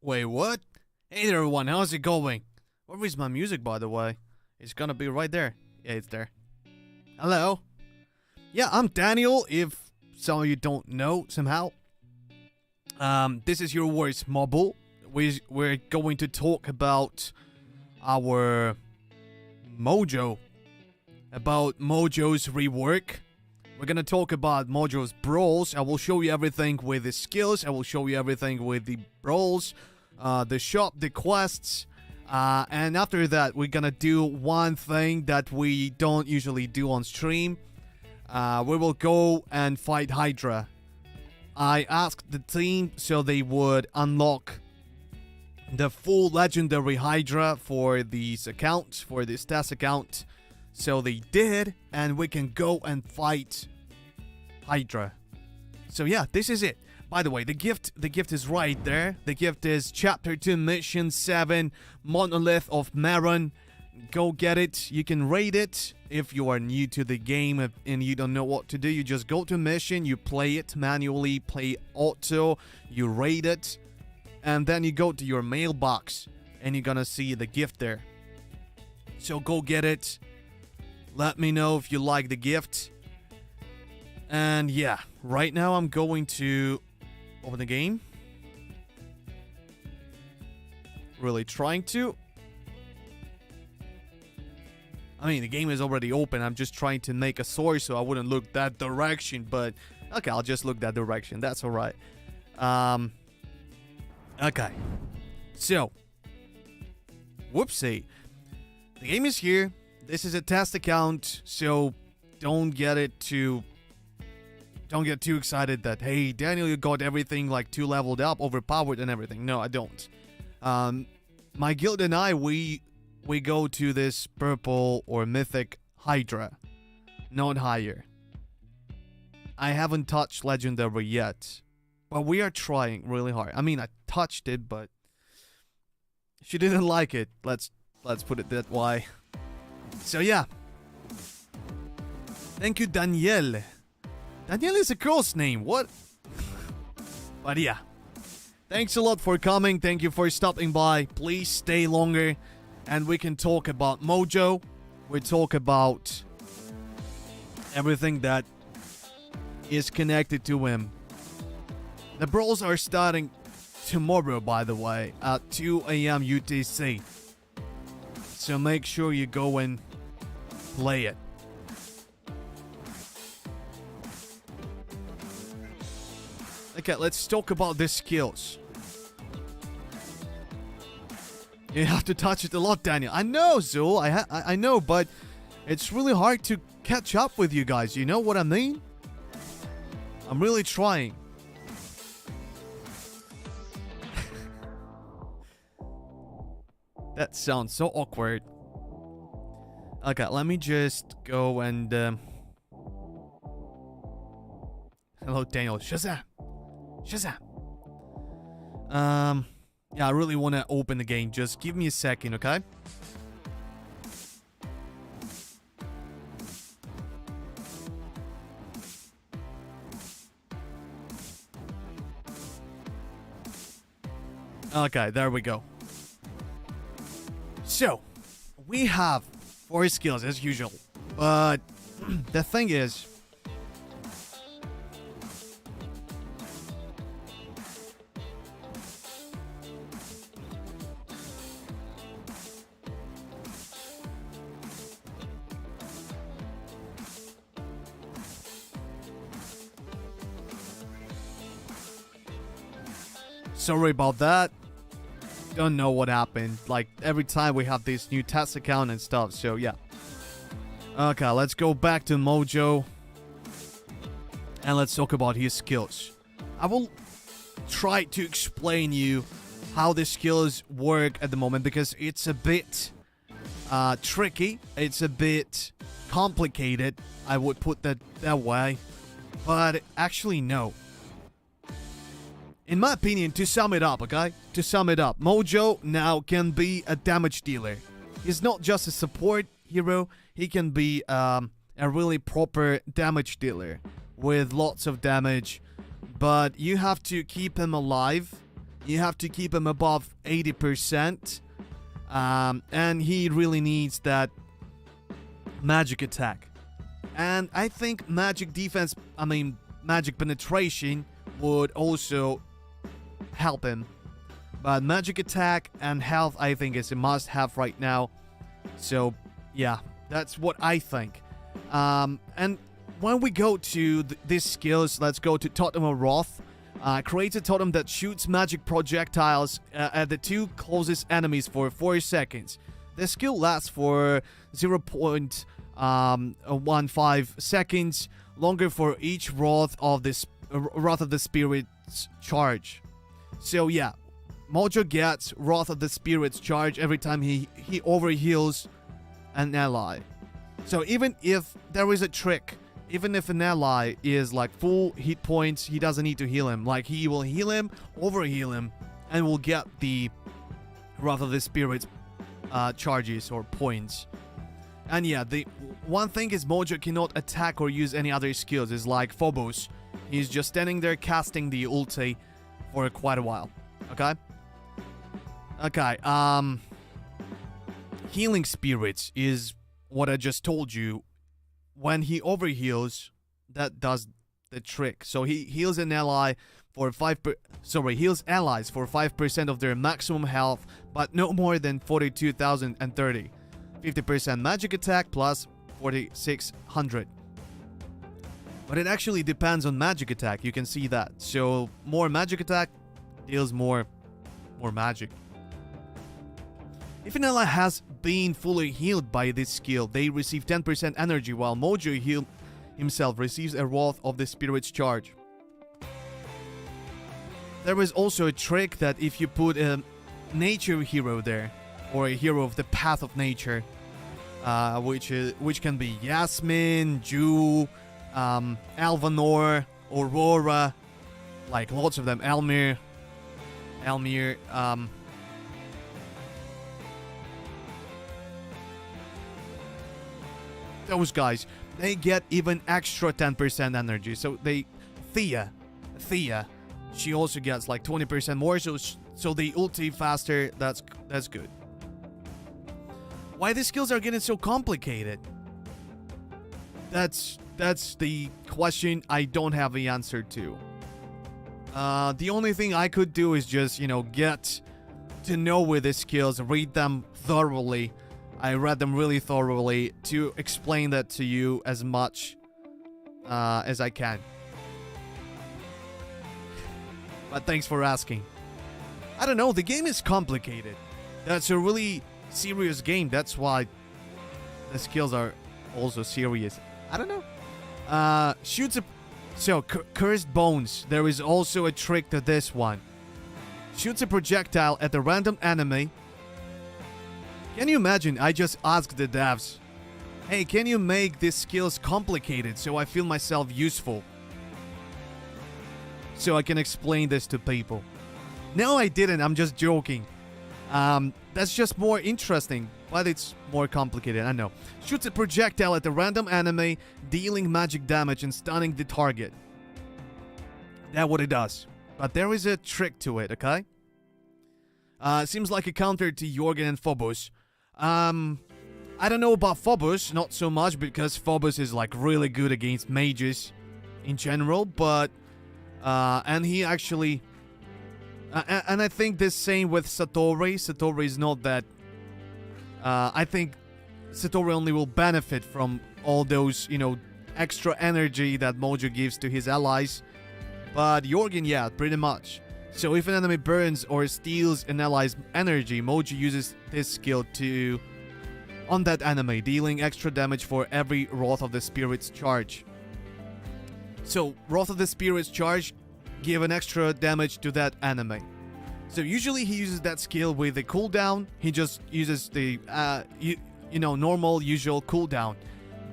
Wait, what? Hey there, everyone, how's it going? Where is my music, by the way? It's gonna be right there. Yeah, it's there. Hello. Yeah, I'm Daniel, if some of you don't know somehow. This is your voice mobile. We're going to talk about our Mojo. About Mojo's rework. We're gonna talk about Mojo's Brawls. I will show you everything with the skills. I will show you everything with the Brawls, the shop, the quests. And after that, we're gonna do one thing that we don't usually do on stream. We will go and fight Hydra. I asked the team so they would unlock the full legendary Hydra for these accounts, for this test account. So they did, and we can go and fight Hydra. So yeah, this is it. By the way, the gift is right there. The gift is Chapter 2, Mission 7, Monolith of Maron. Go get it. You can raid it if you are new to the game and you don't know what to do. You just go to mission, you play it manually, play auto, you raid it, and then you go to your mailbox, and you're gonna see the gift there. So go get it. Let me know if you like the gift. And yeah, right now I'm going to open the game. Really trying to. I mean, the game is already open. I'm just trying to make a sword so I wouldn't look that direction. But, okay, I'll just look that direction. That's alright. Okay. So. Whoopsie. The game is here. This is a test account. So, don't get too excited that, hey, Daniel, you got everything like 2 leveled up, overpowered and everything. No, I don't. My guild and I, we go to this purple or mythic Hydra, not higher. I haven't touched legendary yet, but we are trying really hard. I mean, I touched it, but she didn't like it. Let's put it that way. So yeah. Thank you, Danielle. Danielle is a girl's name. What? But yeah. Thanks a lot for coming. Thank you for stopping by. Please stay longer. And we can talk about Mojo. We talk about everything that is connected to him. The Brawls are starting tomorrow, by the way, at 2 a.m. UTC. So make sure you go and play it. Okay, let's talk about the skills. You have to touch it a lot, Daniel. I know, Zul. I know, but it's really hard to catch up with you guys. You know what I mean? I'm really trying. That sounds so awkward. Okay, let me just go and... Hello, Daniel. Shazam! Shazam! Yeah, I really want to open the game. Just give me a second, okay? Okay, there we go. So, we have 4 skills as usual. But the thing is... Sorry about that. Don't know what happened. Like, every time we have this new test account and stuff, so yeah. Okay, let's go back to Mojo. And let's talk about his skills. I will try to explain you how the skills work at the moment, because it's a bit tricky. It's a bit complicated. I would put that way. But actually, no. In my opinion, to sum it up, okay? To sum it up, Mojo now can be a damage dealer. He's not just a support hero, he can be a really proper damage dealer with lots of damage. But you have to keep him alive You have to keep him above 80%. And he really needs that magic attack. And I think magic defense, magic penetration would also help him. But magic attack and health, I think, is a must-have right now. So, yeah, that's what I think. And when we go to these skills, let's go to Totem of Wrath. Creates a totem that shoots magic projectiles at the two closest enemies for 4 seconds. The skill lasts for 0.15 seconds, longer for each Wrath of the Spirit's charge. So yeah, Mojo gets Wrath of the Spirit's charge every time he overheals an ally. So even if there is a trick, even if an ally is like full hit points, he doesn't need to heal him. Like, he will heal him, overheal him, and will get the Wrath of the Spirit's charges or points. And yeah, the one thing is Mojo cannot attack or use any other skills. It's like Phobos. He's just standing there casting the ulti for quite a while. Okay? Okay, Healing Spirits is what I just told you. When he overheals, that does the trick. So he heals an ally for heals allies for 5% of their maximum health, but no more than 42,030. 50% magic attack plus 4,600. But it actually depends on magic attack. You can see that. So more magic attack deals more magic. If an ally has been fully healed by this skill, they receive 10% energy, while Mojo himself receives a Wrath of the Spirit's charge. There is also a trick that if you put a nature hero there, or a hero of the path of nature, which can be Yasmin, Ju, Alvanor, Aurora, like lots of them, Elmir, those guys, they get even extra 10% energy. So Thea, she also gets like 20% more. So they ulti faster. That's good. Why the skills are getting so complicated? That's the question I don't have the answer to. The only thing I could do is just, get to know with the skills, read them thoroughly. I read them really thoroughly to explain that to you as much as I can. But thanks for asking. I don't know, the game is complicated. That's a really serious game. That's why the skills are also serious. I don't know. Cursed Bones. There is also a trick to this one. Shoots a projectile at a random enemy. Can you imagine? I just asked the devs, hey, can you make these skills complicated so I feel myself useful? So I can explain this to people. No, I didn't. I'm just joking. That's just more interesting, but it's more complicated, I know. Shoots a projectile at a random enemy, dealing magic damage and stunning the target. That's what it does. But there is a trick to it, okay? Seems like a counter to Jorgen and Phobos. I don't know about Phobos, not so much, because Phobos is like really good against mages in general, but and he actually and I think the same with Satori. Satori is not that I think Satori only will benefit from all those, extra energy that Mojo gives to his allies, but Jorgen, yeah, pretty much. So if an enemy burns or steals an ally's energy, Mojo uses this skill on that enemy, dealing extra damage for every Wrath of the Spirit's charge. So Wrath of the Spirit's charge give an extra damage to that enemy. So usually he uses that skill with a cooldown. He just uses the normal usual cooldown.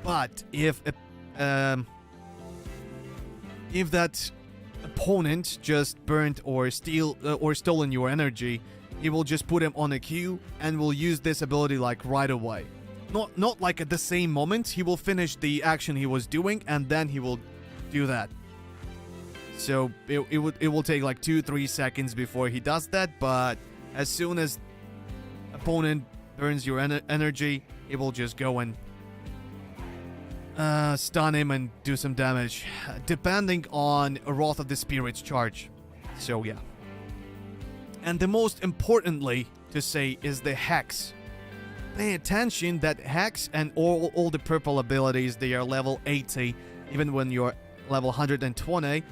But if that opponent just burnt or stolen your energy, he will just put him on a queue and will use this ability like right away. Not like at the same moment. He will finish the action he was doing and then he will do that. So it will take like 2-3 seconds before he does that, but as soon as opponent burns your energy, it will just go and stun him and do some damage, depending on Wrath of the Spirit's charge. So yeah. And the most importantly to say is the Hex. Pay attention that Hex and all the purple abilities, they are level 80. Even when you're level 120,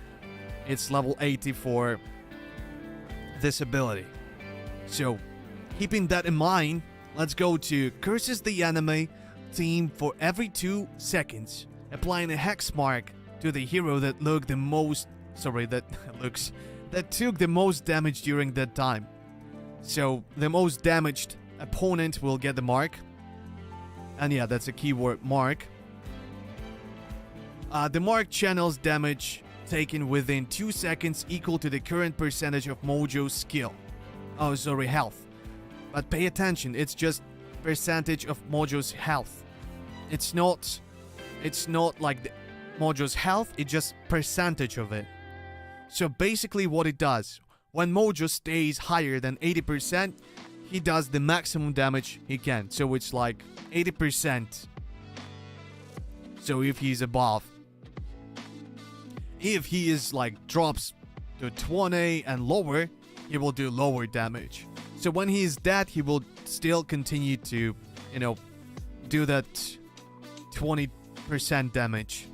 it's level 80 for this ability. So, keeping that in mind, let's go to Curses the Enemy team for every 2 seconds, applying a Hex mark to the hero that took the most damage during that time. So, the most damaged opponent will get the mark. And yeah, that's a keyword, mark. The mark channels damage taken within 2 seconds equal to the current percentage of Mojo's skill. Oh, sorry, health. But pay attention, it's just percentage of Mojo's health. It's not like the Mojo's health, it's just percentage of it. So basically what it does, when Mojo stays higher than 80%, he does the maximum damage he can. So it's like 80%. So if he's above, if he is like drops to 20 and lower, he will do lower damage. So when he is dead, he will still continue to, do that 20% damage.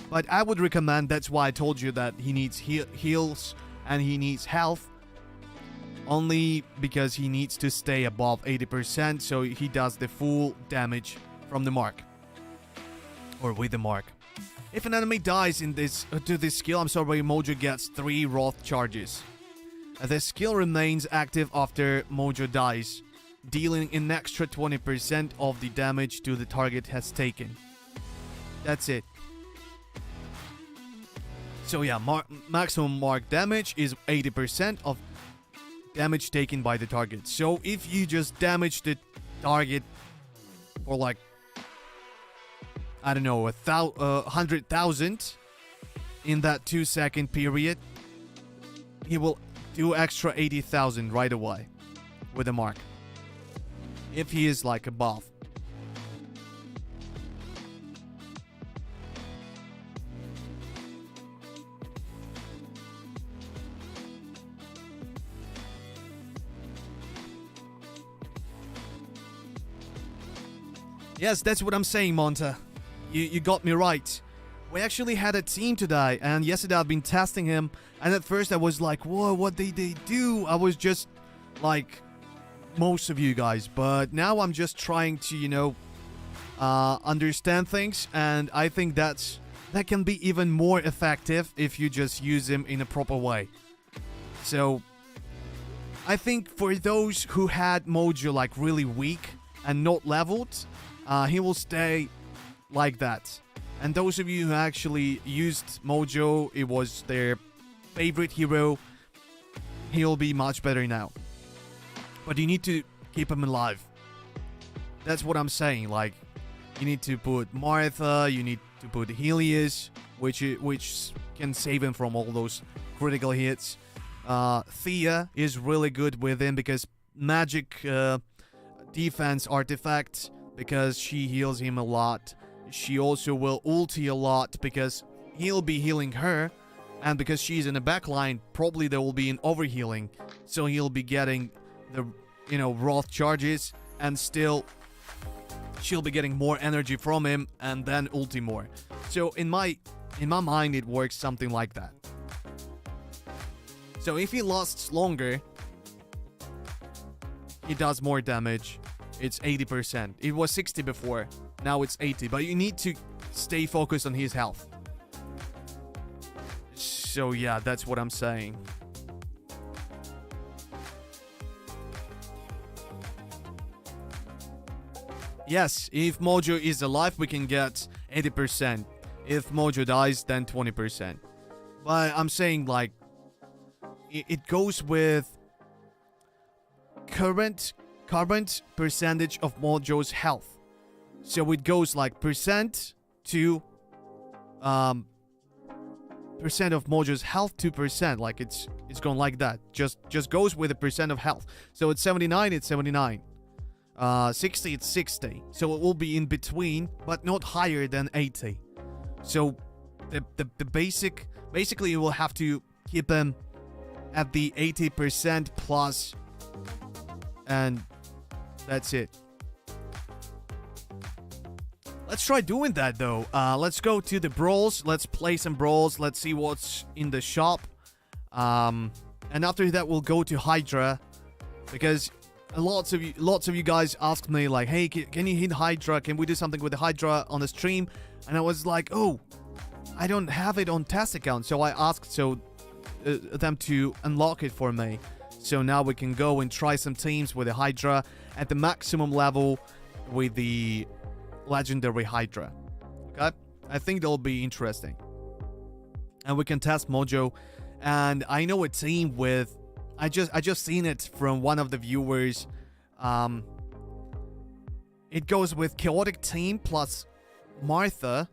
But I would recommend, that's why I told you that he needs heals and he needs health. Only because he needs to stay above 80%, so he does the full damage from the mark. Or with the mark. If an enemy dies in this to this skill, Mojo gets 3 Wrath charges. The skill remains active after Mojo dies, dealing an extra 20% of the damage to the target has taken. That's it. So yeah, maximum mark damage is 80% of damage taken by the target. So if you just damage the target for like, I don't know, 100,000 in that 2-second period, he will do extra 80,000 right away with a mark. If he is like above. Yes, that's what I'm saying, Monta. You got me right. We actually had a team today, and yesterday I've been testing him, and at first I was like, whoa, what did they do? I was just like most of you guys, but now I'm just trying to, understand things, and I think that can be even more effective if you just use him in a proper way. So, I think for those who had Mojo like really weak and not leveled, he will stay like that. And those of you who actually used Mojo, it was their favorite hero, he'll be much better now. But you need to keep him alive. That's what I'm saying. Like, you need to put Martha, you need to put Helios, which can save him from all those critical hits. Thea is really good with him because magic defense artifact, because she heals him a lot. She also will ulti a lot because he'll be healing her, and because she's in the backline, probably there will be an overhealing, so he'll be getting the Wrath charges, and still she'll be getting more energy from him and then ulti more. So in my mind it works something like that. So if he lasts longer, he does more damage. It's 80%. It was 60 before. Now it's 80. But you need to stay focused on his health. So yeah, that's what I'm saying. Yes, if Mojo is alive, we can get 80%. If Mojo dies, then 20%. But I'm saying, like, it goes with current percentage of Mojo's health. So it goes like percent to percent of Mojo's health 2%. Like it's going like that. Just goes with the percent of health. So it's 79, it's 79. 60, it's 60. So it will be in between, but not higher than 80. So the basically you will have to keep them at the 80% plus, and that's it. Let's try doing that though. Let's go to the Brawls. Let's play some Brawls. Let's see what's in the shop. And after that, we'll go to Hydra, because lots of you guys asked me like, hey, can you hit Hydra? Can we do something with the Hydra on the stream? And I was like, oh, I don't have it on test account, so I asked them to unlock it for me. So now we can go and try some teams with the Hydra at the maximum level with the legendary Hydra. Okay, I think that'll be interesting, and we can test Mojo. And I know a team with, I just seen it from one of the viewers. It goes with chaotic team plus Martha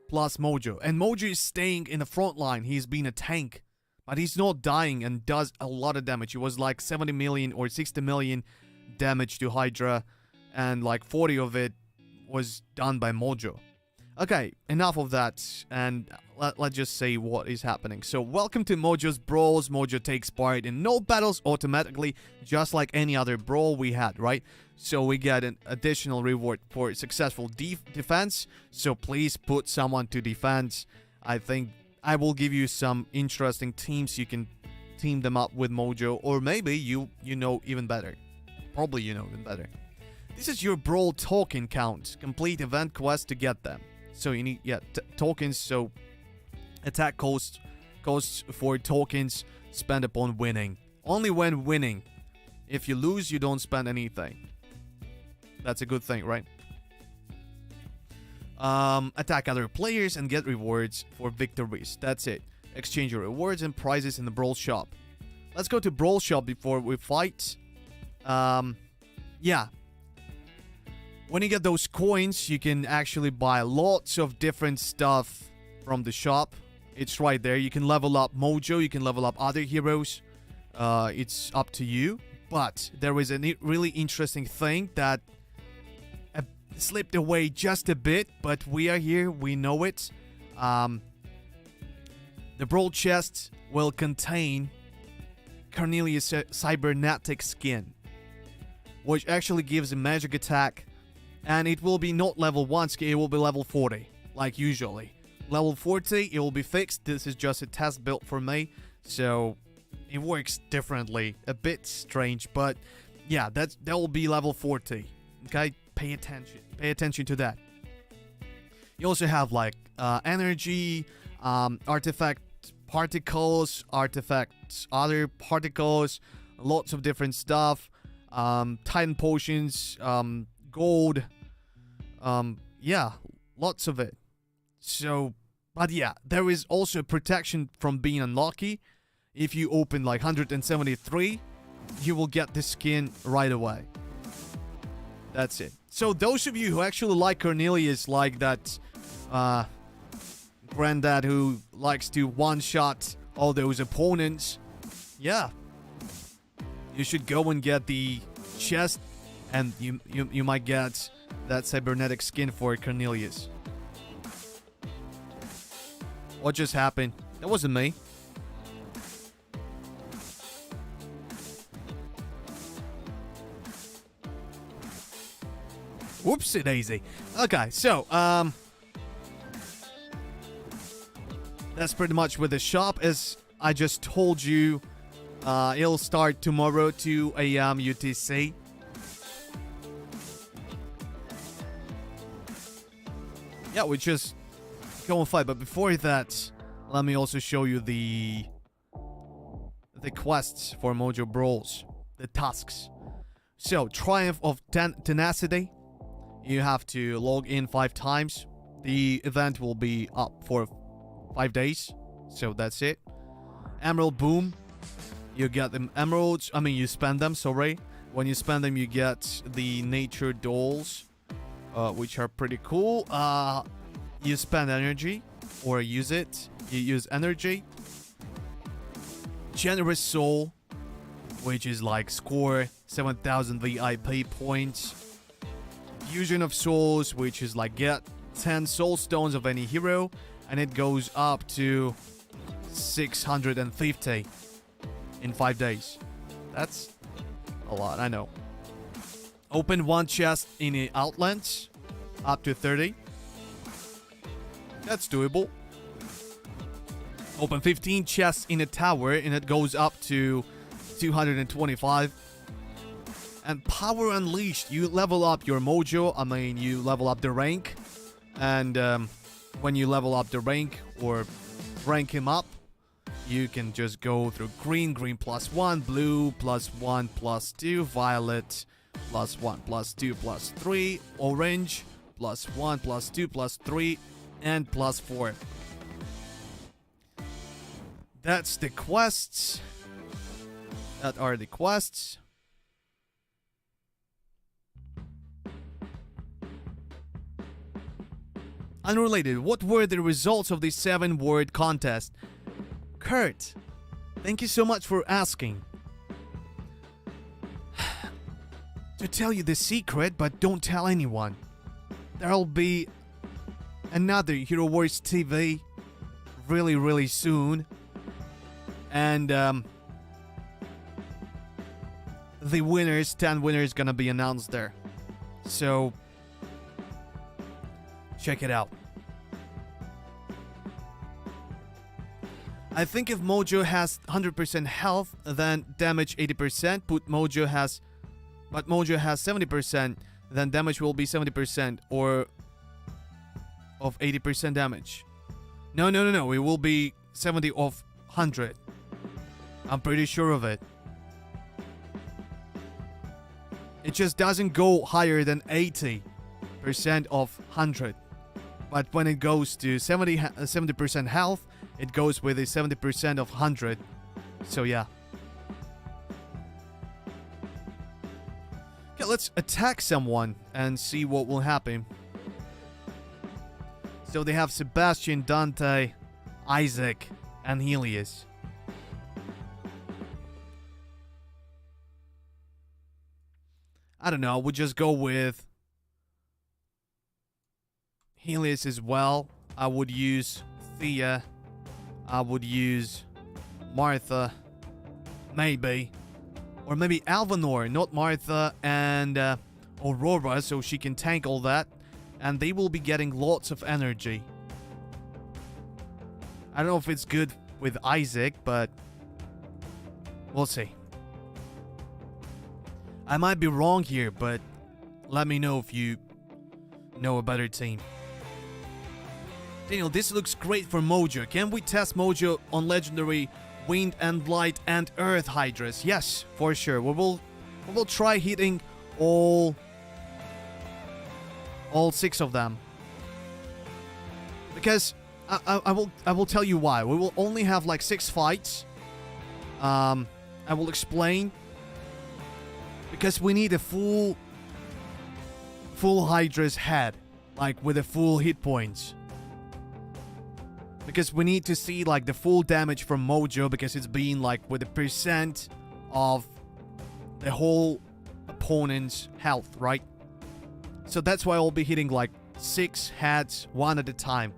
plus Mojo, and Mojo is staying in the front line. He's been a tank, but he's not dying and does a lot of damage. It was like 70 million or 60 million damage to Hydra, and like 40 of it was done by Mojo. Okay, enough of that, and let's just say what is happening. So welcome to Mojo's Brawls. Mojo takes part in no battles automatically, just like any other Brawl we had, right? So we get an additional reward for successful defense, so please put someone to defense. I think I will give you some interesting teams. You can team them up with Mojo, or maybe you know even better. Probably you know even better. This is your Brawl token count. Complete event quest to get them. So you need, tokens. So attack costs for tokens spent upon winning. Only when winning. If you lose, you don't spend anything. That's a good thing, right? Attack other players and get rewards for victories. That's it. Exchange your rewards and prizes in the Brawl shop. Let's go to Brawl shop before we fight. Yeah. When you get those coins, you can actually buy lots of different stuff from the shop. It's right there. You can level up Mojo. You can level up other heroes. It's up to you. But there is a really interesting thing that slipped away just a bit. But we are here. We know it. The Brawl chest will contain Cornelius' cybernetic skin, which actually gives a magic attack. And it will be not level 1 skill, it will be level 40, like usually. Level 40, it will be fixed. This is just a test build for me, so it works differently. A bit strange, but yeah, that will be level 40. Okay, pay attention to that. You also have like energy, artifact particles, artifacts, other particles, lots of different stuff, Titan potions, gold, yeah, lots of it. So, but yeah, there is also protection from being unlucky. If you open like 173, you will get the skin right away. That's it. So those of you who actually like Cornelius, like that granddad who likes to one-shot all those opponents, yeah, you should go and get the chest. And you might get that cybernetic skin for Cornelius. What just happened? That wasn't me. Whoopsie daisy. Okay, so that's pretty much with the shop. As I just told you, it'll start tomorrow 2 a.m. UTC. Yeah, we just go and fight. But before that, let me also show you the quests for Mojo Brawls, the tasks. So, Triumph of Tenacity. You have to log in 5 times. The event will be up for 5 days. So that's it. Emerald Boom. You get them emeralds. I mean, you spend them, sorry. When you spend them, you get the nature dolls, which are pretty cool. You spend energy. or use it. You use energy. Generous Soul, which is like score 7,000 VIP points. Fusion of Souls, which is like get 10 soul stones of any hero, and it goes up to 650 in 5 days. That's a lot, I know. Open 1 chest in the Outlands, up to 30. That's doable. Open 15 chests in a tower, and it goes up to 225. And Power Unleashed, you level up your Mojo. I mean, you level up the rank. And when you level up the rank or rank him up, you can just go through green +1, blue +1 +2, violet +1 +2 +3, orange +1 +2 +3, and +4. That's the quests. That are the quests. Unrelated, what were the results of the 7-word contest? Kurt, thank you so much for asking. To tell you the secret, but don't tell anyone. There'll be another Hero Wars TV really soon. And the winners, 10 winners, gonna be announced there. So check it out. I think if Mojo has 100% health, then damage 80%. But Mojo has 70%, then damage will be 70% or of 80% damage. No. It will be 70 of 100. I'm pretty sure of it. It just doesn't go higher than 80% of 100. But when it goes to 70% health, it goes with a 70% of 100. So yeah. Okay, let's attack someone and see what will happen. So they have Sebastian, Dante, Isaac, and Helios. I don't know, we'll just go with Helios as well. I would use Thea. I would use Martha. Maybe. Or maybe Alvanor, not Martha, and Aurora, so she can tank all that. And they will be getting lots of energy. I don't know if it's good with Isaac, but we'll see. I might be wrong here, but let me know if you know a better team. Daniel, this looks great for Mojo. Can we test Mojo on legendary Wind and Light and Earth Hydras? Yes, for sure. We will try hitting all 6 of them. Because I will tell you why. We will only have like 6 fights. I will explain. Because we need a full Hydra's head, like with the full hit points. Because we need to see like the full damage from Mojo, because it's being like with the percent of the whole opponent's health, right? So that's why I'll be hitting like 6 heads, 1 at a time.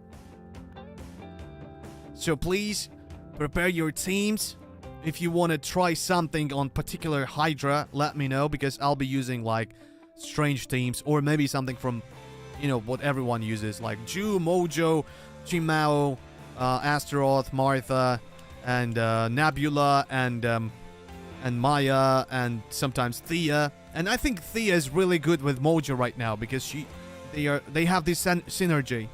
So please prepare your teams. If you want to try something on particular Hydra, let me know, because I'll be using like strange teams, or maybe something from, you know, what everyone uses, like Ju, Mojo, Chimao, Astaroth, Martha, and Nebula, and Maya, and sometimes Thea. And I think Thea is really good with Mojo right now, because they have this synergy.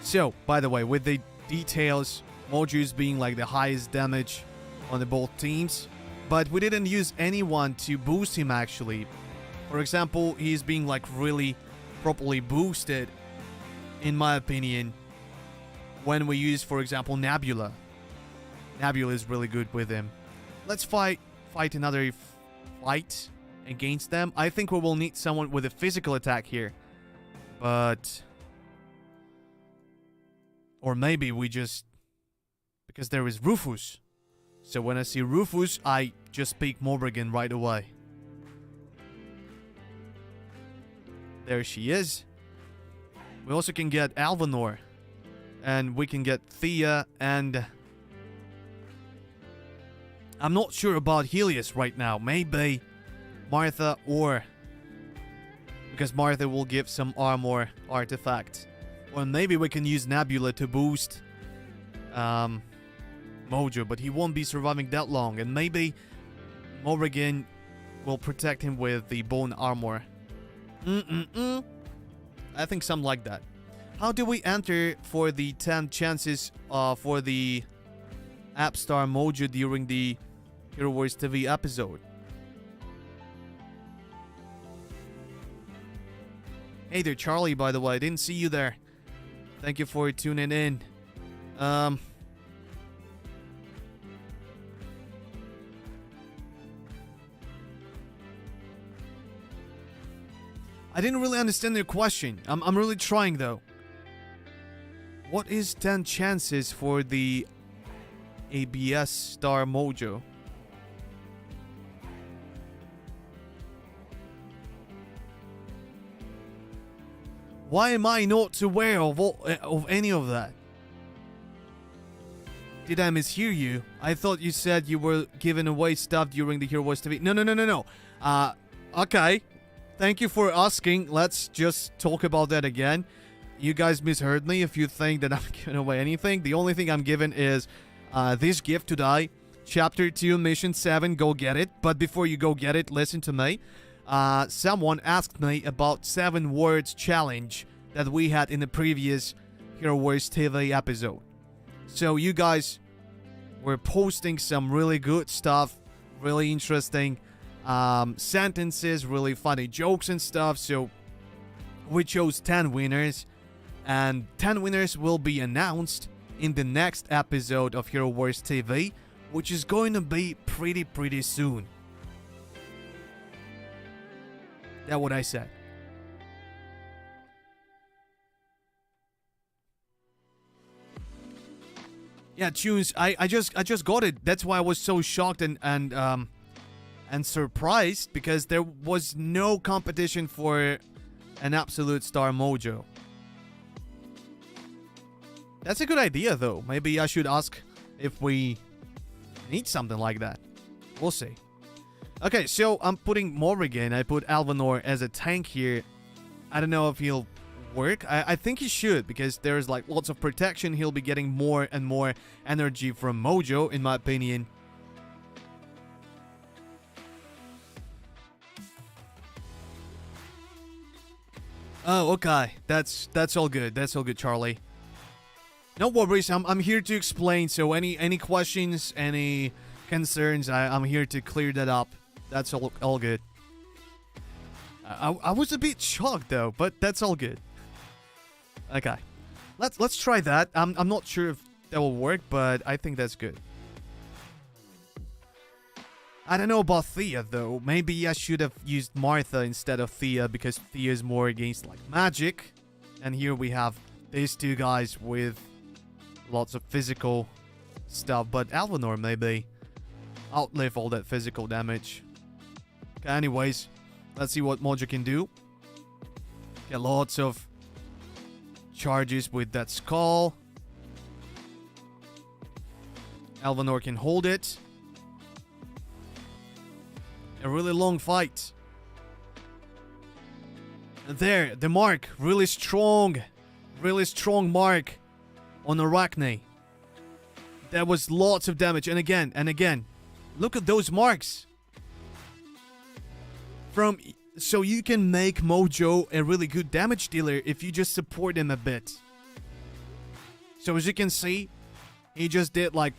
So, by the way, with the details, Mojo's being like the highest damage on the both teams, but we didn't use anyone to boost him actually. For example, he's being like really properly boosted, in my opinion, when we use, for example, Nebula. Nebula is really good with him. Let's fight another fight against them. I think we will need someone with a physical attack here, but Or maybe we just... Because there is Rufus. So when I see Rufus, I just pick Morrigan right away. There she is. We also can get Alvanor. And we can get Thea and... I'm not sure about Helios right now. Maybe Martha or... Because Martha will give some armor artifact. Or maybe we can use Nebula to boost... Mojo, but he won't be surviving that long. And maybe Morrigan will protect him with the bone armor. I think something like that. How do we enter for the 10 chances for the App Star Mojo during the Hero Wars TV episode? Hey there, Charlie, by the way. I didn't see you there. Thank you for tuning in. I didn't really understand your question. I'm really trying though. What is 10 chances for the ABS Star Mojo? Why am I not aware of any of that? Did I mishear you? I thought you said you were giving away stuff during the Hero Wars TV. No. Okay. Thank you for asking. Let's just talk about that again. You guys misheard me if you think that I'm giving away anything. The only thing I'm giving is this gift today. Chapter 2, Mission 7. Go get it. But before you go get it, listen to me. Someone asked me about 7 words challenge that we had in the previous Hero Wars TV episode. So you guys were posting some really good stuff. Really interesting sentences, really funny jokes and stuff. So we chose 10 winners, and 10 winners will be announced in the next episode of Hero Wars TV, which is going to be pretty soon. That's what I said. Yeah, tunes. I just got it. That's why I was so shocked and surprised, because there was no competition for an absolute star Mojo. That's a good idea, though. Maybe I should ask if we need something like that. We'll see. Okay, so I'm putting Morrigan. I put Alvanor as a tank here. I don't know if he'll work. I think he should, because there's like lots of protection. He'll be getting more and more energy from Mojo, in my opinion. Oh, okay. That's all good. That's all good, Charlie. No worries. I'm here to explain. So any questions, any concerns, I'm here to clear that up. That's all good. I was a bit shocked though, but that's all good. Okay, let's try that. I'm not sure if that will work, but I think that's good. I don't know about Thea though. Maybe I should have used Martha instead of Thea, because Thea is more against like magic, and here we have these two guys with lots of physical stuff. But Alvanor maybe outlive all that physical damage. Okay, anyways, let's see what Mojo can do. Get lots of charges with that skull. Alvanor can hold it. A really long fight. There, the mark. Really strong mark on Arachne. That was lots of damage. And again. Look at those marks. So you can make Mojo a really good damage dealer if you just support him a bit. So as you can see, he just did like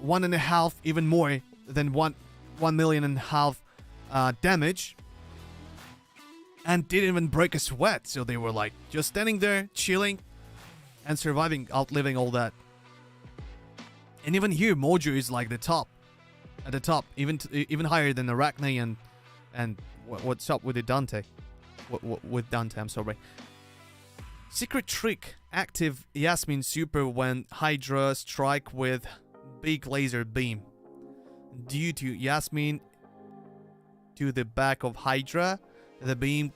1.5, even more than 1.5 million damage, and didn't even break a sweat. So they were like just standing there, chilling, and surviving, outliving all that. And even here, Mojo is like at the top, even higher than Arachne and what's up with the Dante? With Dante, I'm sorry. Secret trick. Active Yasmin super when Hydra strike with big laser beam. Due to Yasmin to the back of Hydra, the beam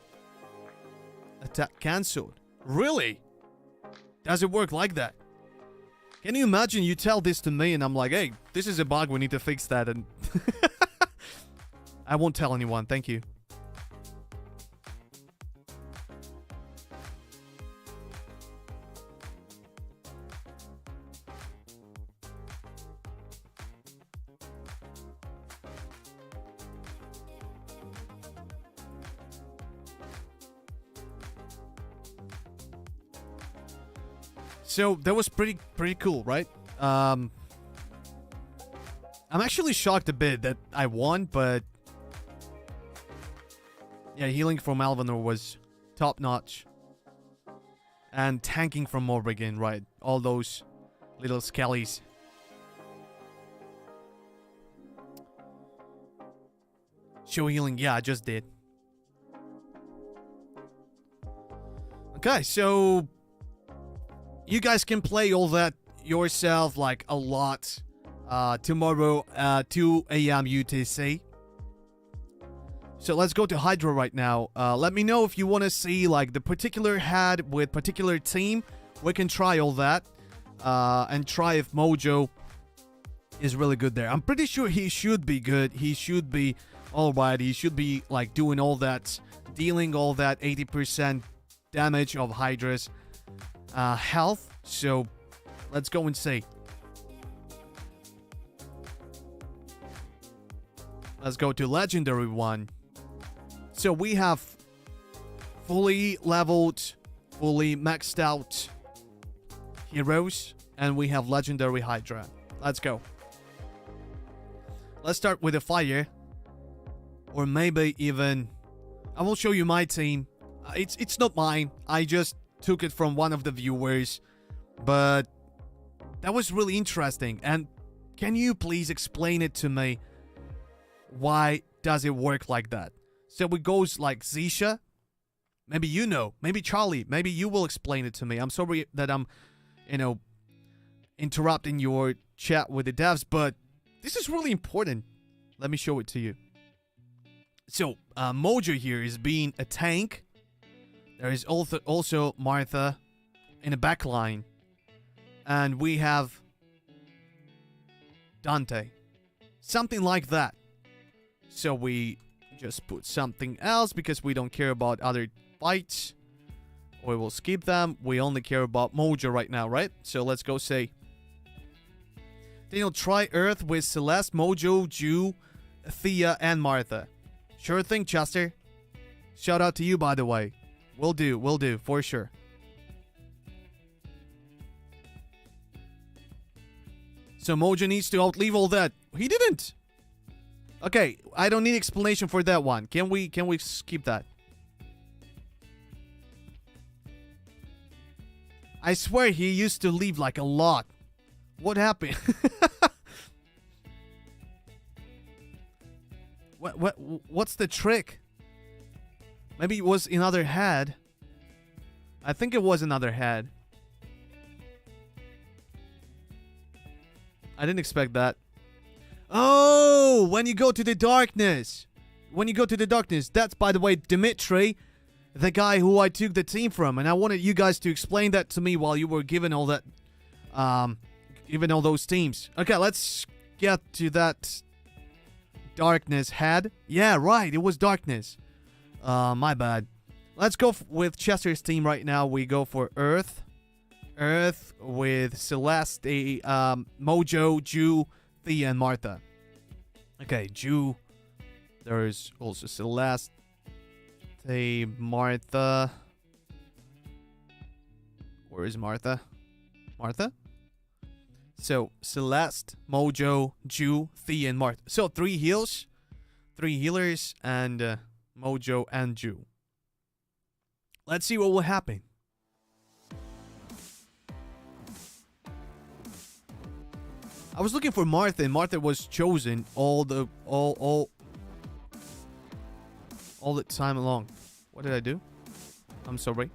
attack cancelled. Really? Does it work like that? Can you imagine you tell this to me and I'm like, hey, this is a bug, we need to fix that, and I won't tell anyone, thank you. So that was pretty cool, right? I'm actually shocked a bit that I won, but yeah, healing from Alvanor was top notch, and tanking from Morrigan, right? All those little skellies. Show healing, yeah, I just did. Okay, so you guys can play all that yourself, like, a lot tomorrow 2 a.m. UTC. So let's go to Hydra right now. Let me know if you want to see, like, the particular head with particular team. We can try all that and try if Mojo is really good there. I'm pretty sure he should be good. He should be alright. He should be, like, doing all that, dealing all that 80% damage of Hydra's health. So let's go and see. Let's go to legendary one. So we have fully leveled, fully maxed out heroes, and we have legendary Hydra. Let's go. Let's start with a fire, or maybe even I will show you my team. It's not mine. I just took it from one of the viewers, but that was really interesting. And can you please explain it to me? Why does it work like that? So it goes like Zisha. Maybe you know. Maybe Charlie. Maybe you will explain it to me. I'm sorry that I'm, interrupting your chat with the devs, but this is really important. Let me show it to you. So Mojo here is being a tank. There is also Martha in the back line. And we have Dante. Something like that. So we just put something else because we don't care about other fights. We will skip them. We only care about Mojo right now, right? So let's go say. Then you'll try Earth with Celeste, Mojo, Jew, Thea, and Martha. Sure thing, Chester. Shout out to you, by the way. Will do, for sure. So Mojo needs to outlive all that. He didn't. Okay, I don't need explanation for that one. Can we skip that? I swear he used to leave like a lot. What happened? What's the trick? Maybe it was another head. I think it was another head. I didn't expect that. Oh, when you go to the darkness. When you go to the darkness. That's, by the way, Dimitri, the guy who I took the team from. And I wanted you guys to explain that to me while you were given all that, given all those teams. Okay, let's get to that darkness head. Yeah, right, it was darkness. My bad. Let's go with Chester's team right now. We go for Earth. Earth with Celeste, Mojo, Jew, Thea, and Martha. Okay, Jew. There's also Celeste, Thea, Martha. Where is Martha? Martha? So, Celeste, Mojo, Jew, Thea, and Martha. So, 3 heals, 3 healers, and Mojo and Jew. Let's see what will happen. I was looking for Martha, and Martha was chosen all the time along. What did I do? I'm sorry.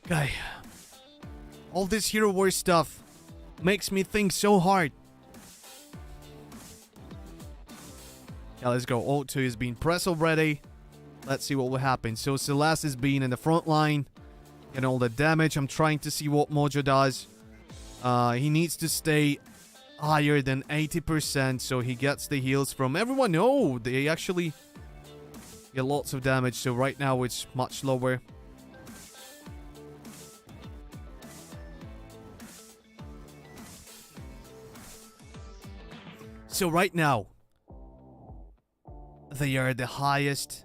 Okay. All this hero war stuff makes me think so hard. Yeah, let's go. Ult 2 is being pressed already. Let's see what will happen. So Celeste is being in the front line. Getting all the damage. I'm trying to see what Mojo does. He needs to stay higher than 80%, so he gets the heals from everyone. No, they actually get lots of damage, so right now it's much lower. So right now, they are the highest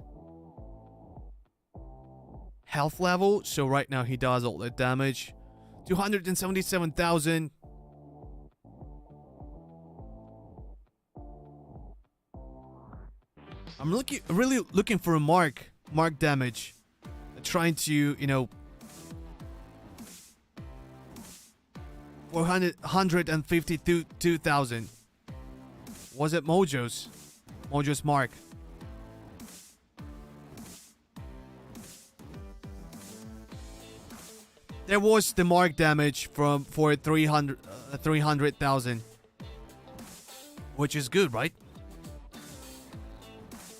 health level, so right now he does all the damage. 277,000. I'm really looking for a mark damage. Trying to, you know, 452,000. Was it Mojo's mark? There was the mark damage for 300,000, which is good, right?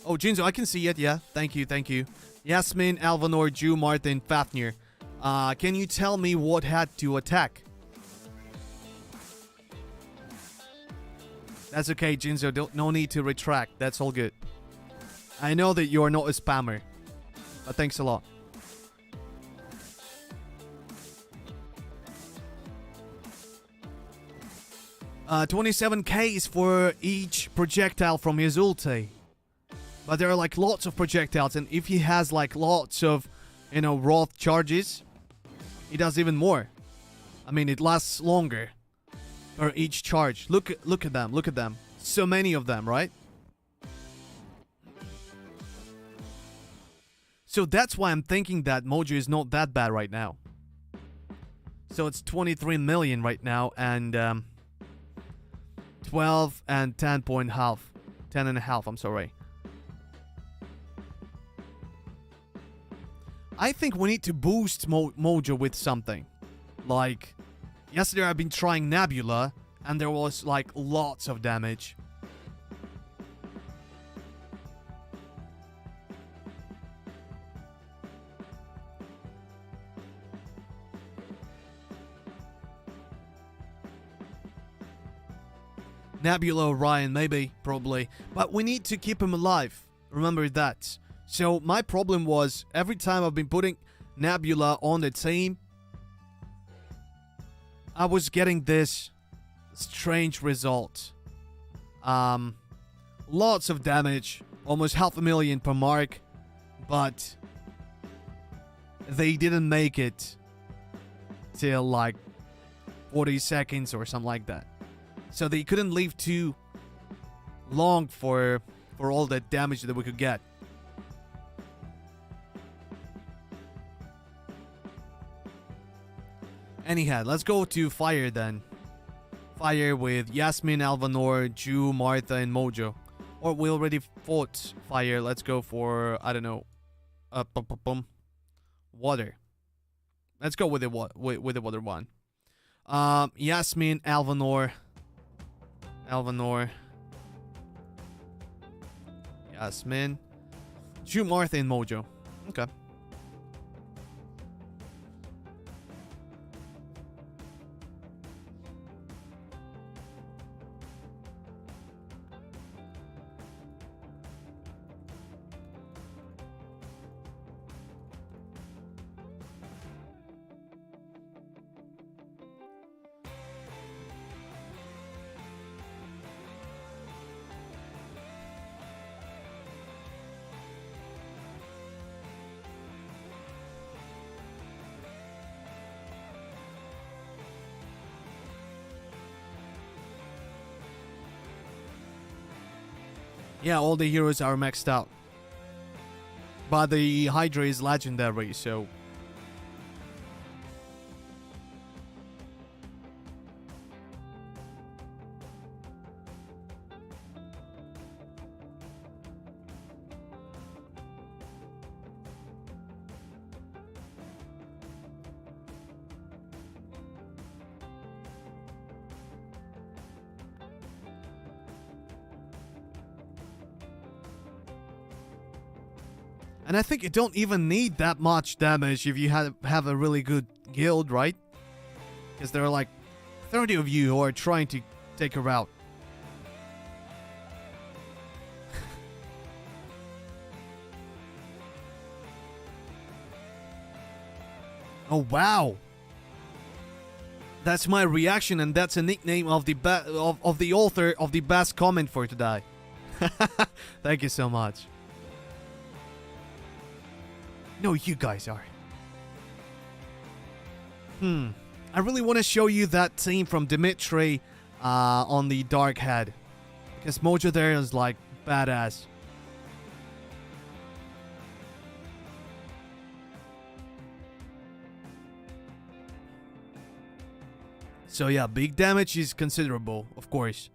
Oh, Jinzo, I can see it. Yeah, thank you. Yasmin, Alvanor, Jew, Martin, Fafnir. Can you tell me what had to attack? That's okay, Jinzo. No need to retract. That's all good. I know that you're not a spammer, but thanks a lot. Uh, 27k is for each projectile from his ulti. But there are like lots of projectiles, and if he has like lots of, you know, Wrath charges, he does even more. I mean, it lasts longer per each charge. Look at them. So many of them, right? So that's why I'm thinking that Mojo is not that bad right now. So it's 23 million right now, and 12 and 10.5, I'm sorry. I think we need to boost Mojo with something. Like, yesterday I've been trying Nebula, and there was like lots of damage. Nebula Orion, maybe, probably. But we need to keep him alive. Remember that. So my problem was, every time I've been putting Nebula on the team, I was getting this strange result. Lots of damage, almost 500,000 per mark, but they didn't make it till like 40 seconds or something like that. So they couldn't leave too long for all the damage that we could get. Anyhow, let's go to Fire then. Fire with Yasmin, Alvanor, Jew, Martha, and Mojo. Or we already fought Fire. Let's go for, I don't know, Water. Let's go with the Water one. Yasmin, Alvanor, Yasmin, Jew, Martha, and Mojo. Okay. Yeah, all the heroes are maxed out. But the Hydra is legendary, so... And I think you don't even need that much damage if you have a really good guild, right? Because there are like 30 of you who are trying to take her out. Oh wow! That's my reaction, and that's a nickname of the of the author of the best comment for today. Thank you so much. No, you guys are. I really want to show you that team from Dimitri on the Dark Head. Because Mojo there is like badass. So yeah, big damage is considerable, of course.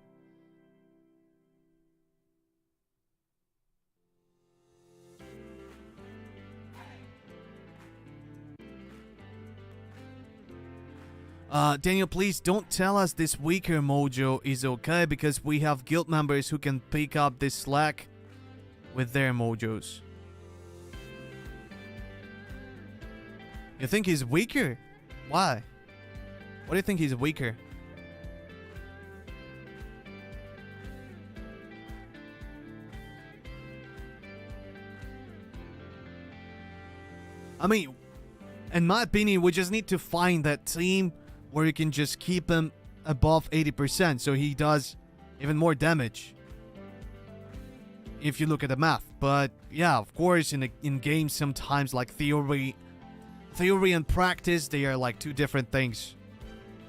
Daniel, please don't tell us this weaker Mojo is okay, because we have guild members who can pick up this slack with their Mojos. You think he's weaker? Why? What do you think he's weaker? I mean, in my opinion, we just need to find that team where you can just keep him above 80%, so he does even more damage. If you look at the math. But yeah, of course, in games sometimes like theory and practice, they are like two different things.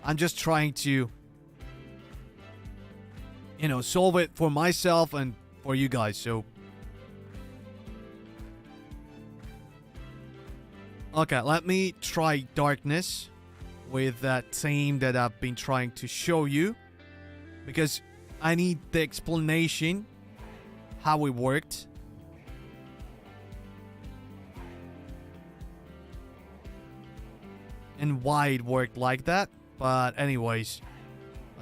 I'm just trying to, you know, solve it for myself and for you guys, so. Okay, let me try Darkness with that team that I've been trying to show you, because I need the explanation how it worked. And why it worked like that. But anyways,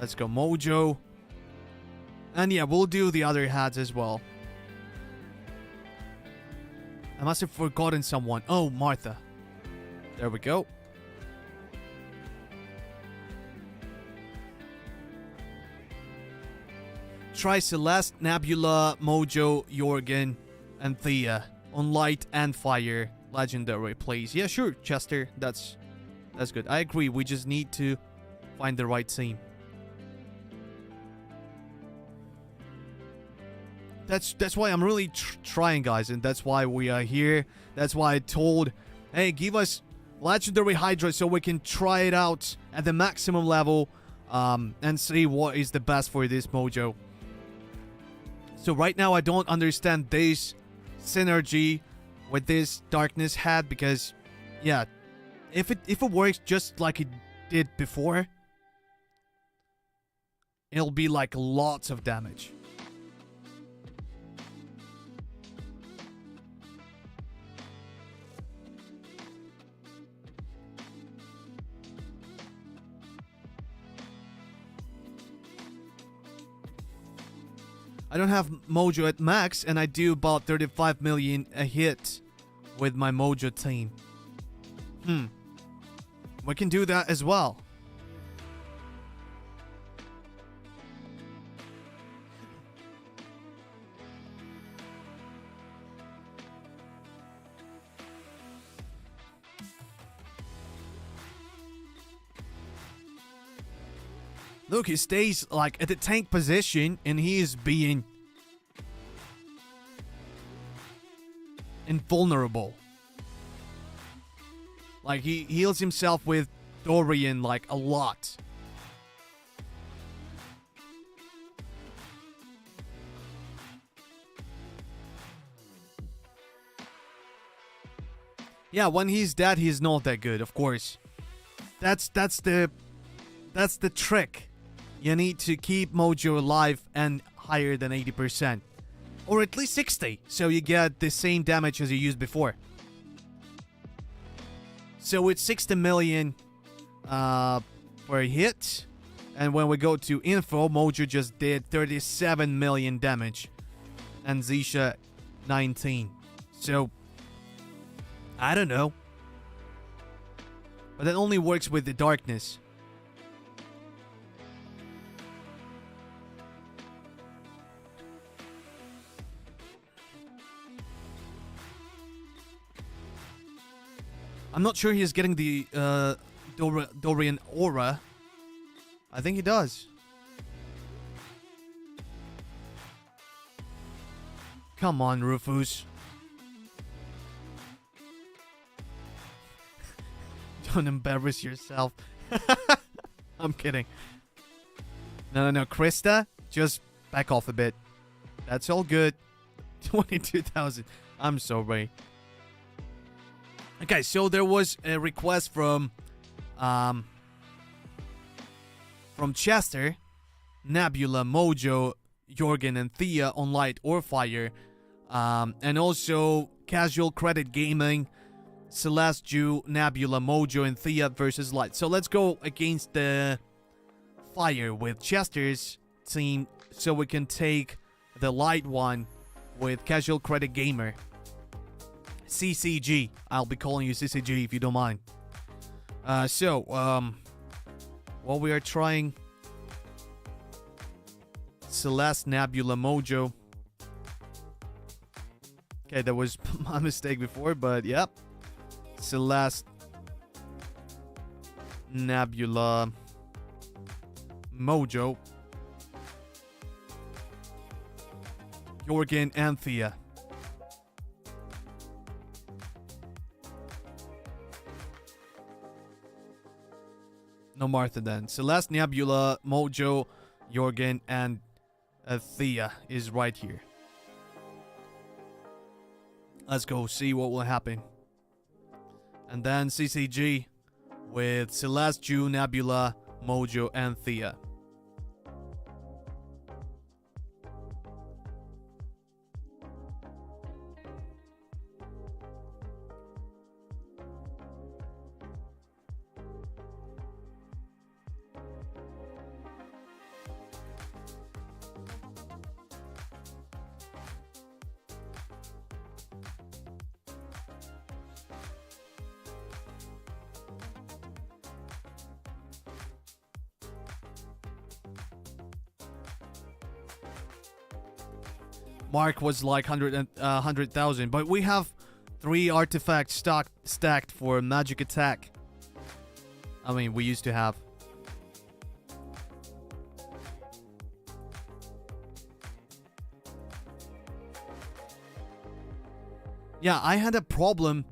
let's go Mojo. And yeah, we'll do the other hats as well. I must have forgotten someone. Oh, Martha. There we go. Try Celeste, Nebula, Mojo, Jorgen, and Thea on Light and Fire Legendary, please. Yeah, sure, Chester. That's good. I agree. We just need to find the right team. That's why I'm really trying, guys, and that's why we are here. That's why I told, hey, give us Legendary Hydra so we can try it out at the maximum level, and see what is the best for this Mojo. So right now I don't understand this synergy with this Darkness hat, because yeah, if it works just like it did before, it'll be like lots of damage. I don't have Mojo at max, and I do about 35 million a hit with my Mojo team. We can do that as well. Look, he stays like at the tank position, and he is being invulnerable. Like, he heals himself with Dorian like a lot. Yeah, when he's dead, he's not that good, of course. That's the trick. You need to keep Mojo alive and higher than 80%. Or at least 60, so you get the same damage as you used before. So it's 60 million per hit. And when we go to info, Mojo just did 37 million damage. And Zisha 19. So I don't know. But that only works with the darkness. I'm not sure he's getting the Dorian aura. I think he does. Come on, Rufus. Don't embarrass yourself. I'm kidding. No, Krista, just back off a bit. That's all good. 22,000. I'm sorry. Okay, so there was a request from Chester, Nebula, Mojo, Jorgen, and Thea on Light or Fire, and also Casual Credit Gaming, Celeste, Jew, Nebula, Mojo, and Thea versus Light. So let's go against the Fire with Chester's team, so we can take the Light one with Casual Credit Gamer. CCG. I'll be calling you CCG if you don't mind. While we are trying Celeste, Nebula, Mojo. Okay, that was my mistake before, but yep. Celeste, Nebula, Mojo, Jorgen, and Thea. No Martha then. Celeste, Nebula, Mojo, Jorgen, and Thea is right here. Let's go see what will happen. And then CCG with Celeste, Jew, Nebula, Mojo, and Thea. Mark was like 100,000, but we have 3 artifacts stacked for magic attack. I mean, we used to have. Yeah, I had a problem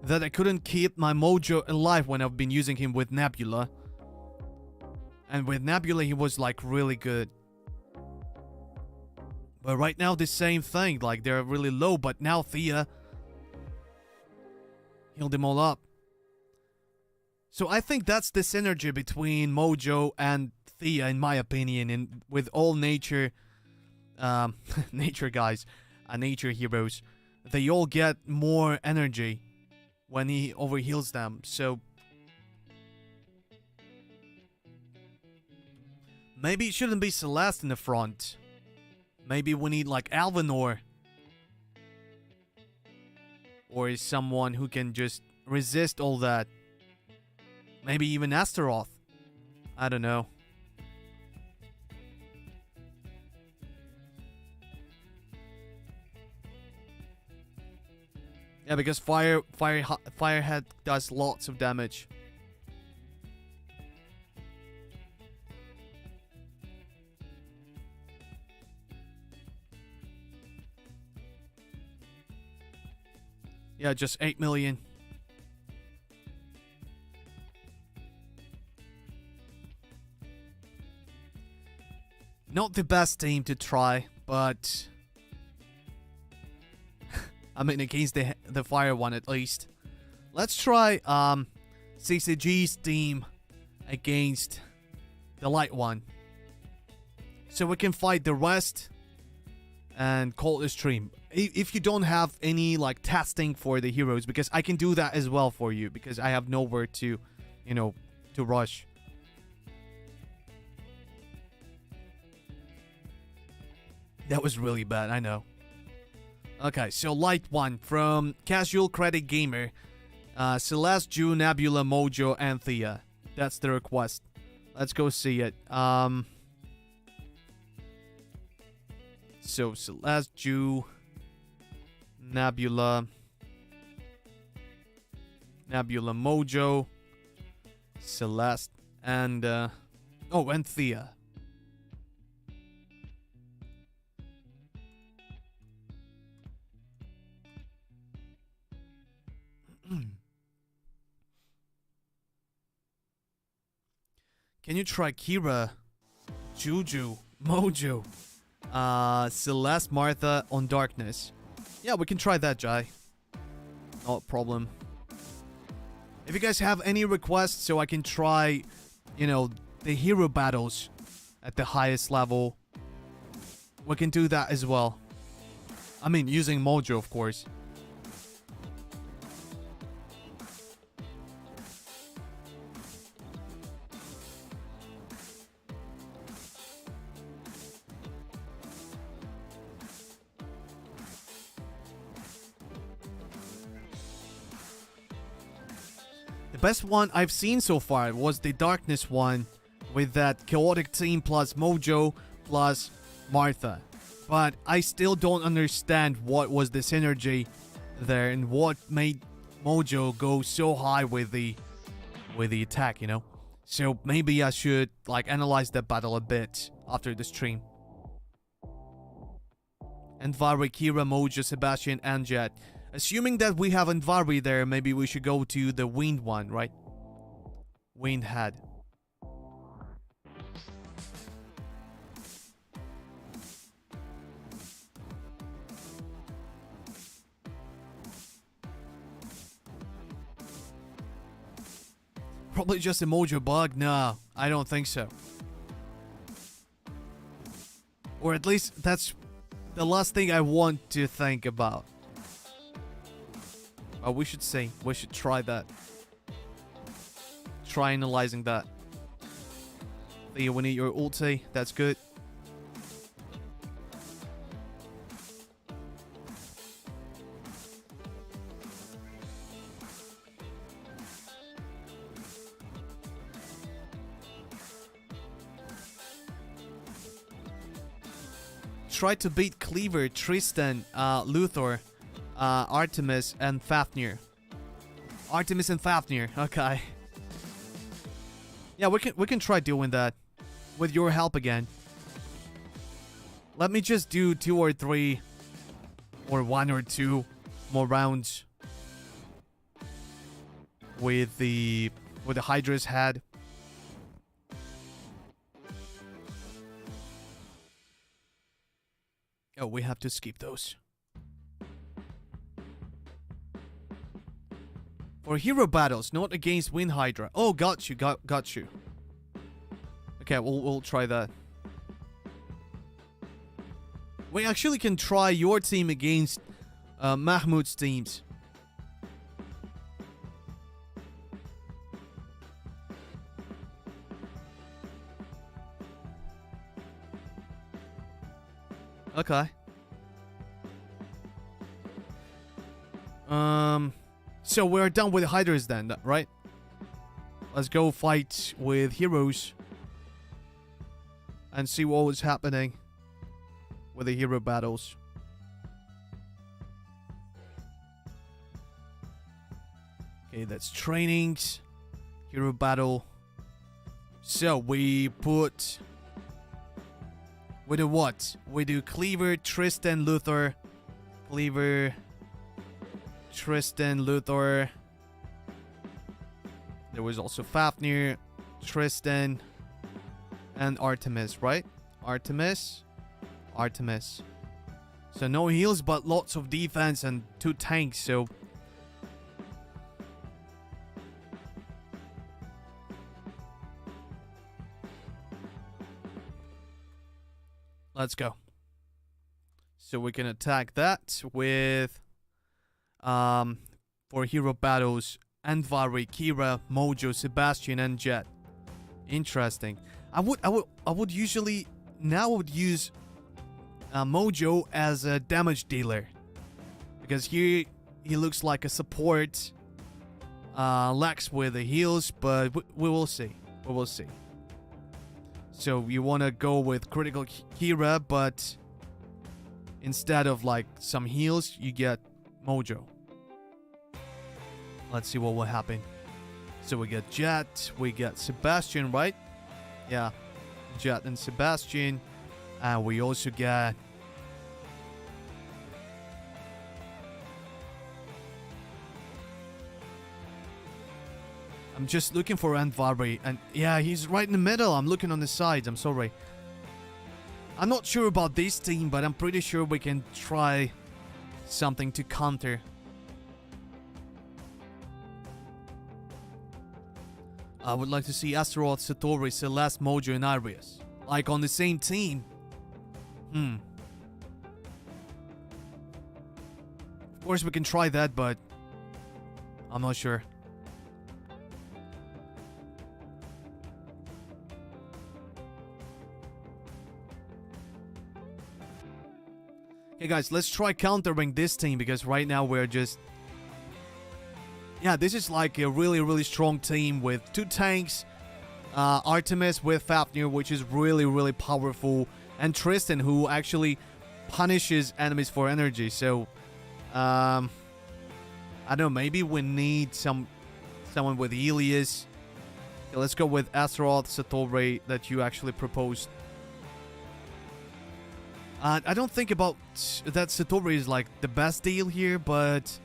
that I couldn't keep my Mojo alive when I've been using him with Nebula. And with Nebula, he was like really good. But right now, the same thing. Like, they're really low. But now Thea healed them all up. So I think that's the synergy between Mojo and Thea, in my opinion. And with all nature... nature guys. Nature heroes. They all get more energy when he overheals them. So... maybe it shouldn't be Celeste in the front. Maybe we need like Alvinor. Or is someone who can just resist all that. Maybe even Astaroth. I don't know. Yeah, because Firehead does lots of damage. Yeah, just 8 million. Not the best team to try, but... I mean, against the fire one at least. Let's try CCG's team against the light one. So we can fight the rest and call the stream. If you don't have any like testing for the heroes, because I can do that as well for you, because I have nowhere to, you know, to rush. That was really bad, I know. Okay, so light one from Casual Credit Gamer. Celeste, Ju, Nebula, Mojo, and Thea. That's the request. Let's go see it. So Celeste, Ju, Nebula, Mojo, Celeste, and and Thea. Can you try Kira, Juju, Mojo, Celeste, Martha on Darkness? Yeah, we can try that, Jai. No problem. If you guys have any requests so I can try, the hero battles at the highest level, we can do that as well. I mean, using Mojo, of course. The best one I've seen so far was the Darkness one with that chaotic team plus Mojo plus Martha. But I still don't understand what was the synergy there and what made Mojo go so high with the attack, So maybe I should analyze that battle a bit after the stream. Andvari, Kira, Mojo, Sebastian, and Jet. Assuming that we have Andvari there, maybe we should go to the Wind one, right? Wind Head. Probably just a Mojo bug? No, I don't think so. Or at least that's the last thing I want to think about. Oh, we should see. We should try that. Try analyzing that. Thea, we need your ulti. That's good. Try to beat Cleaver, Tristan, Luthor, Artemis, and Fafnir. Artemis and Fafnir. Okay. Yeah, we can try doing that with your help again. Let me just do 2 or 3 or 1 or 2 more rounds with the Hydra's head. Oh, we have to skip those. For hero battles, not against Wind Hydra. Oh, got you, got you. Okay, we'll try that. We actually can try your team against Mahmoud's teams. Okay. So we're done with the Hydras then, right? Let's go fight with heroes and see what was happening with the hero battles. Okay, that's trainings, hero battle. So we do what? We do Cleaver, Tristan, Luthor. Cleaver, Tristan, Luthor. There was also Fafnir, Tristan, and Artemis, right? Artemis. So no heals, but lots of defense and 2 tanks, so... Let's go. So we can attack that with... for hero battles, Andvari, Kira, Mojo, Sebastian, and Jet. Interesting. I would usually now would use Mojo as a damage dealer, because he looks like a support lacks with the heals, but we will see. We will see. So you want to go with critical Kira, but instead of like some heals, you get Mojo. Let's see what will happen. So we get Jet, we get Sebastian, right? Yeah, Jet and Sebastian. And we also get... I'm just looking for Andvari, and yeah, he's right in the middle. I'm looking on the sides, I'm sorry. I'm not sure about this team, but I'm pretty sure we can try something to counter. I would like to see Astaroth, Satori, Celeste, Mojo, and Iris. Like on the same team. Of course we can try that, but I'm not sure. Okay guys, let's try countering this team, because right now we're just... Yeah, this is like a really strong team with 2 tanks. Artemis with Fafnir, which is really powerful. And Tristan, who actually punishes enemies for energy. So, I don't know, maybe we need someone with Elias. Okay, let's go with Astaroth, Satori that you actually proposed. I don't think about that Satori is like the best deal here, but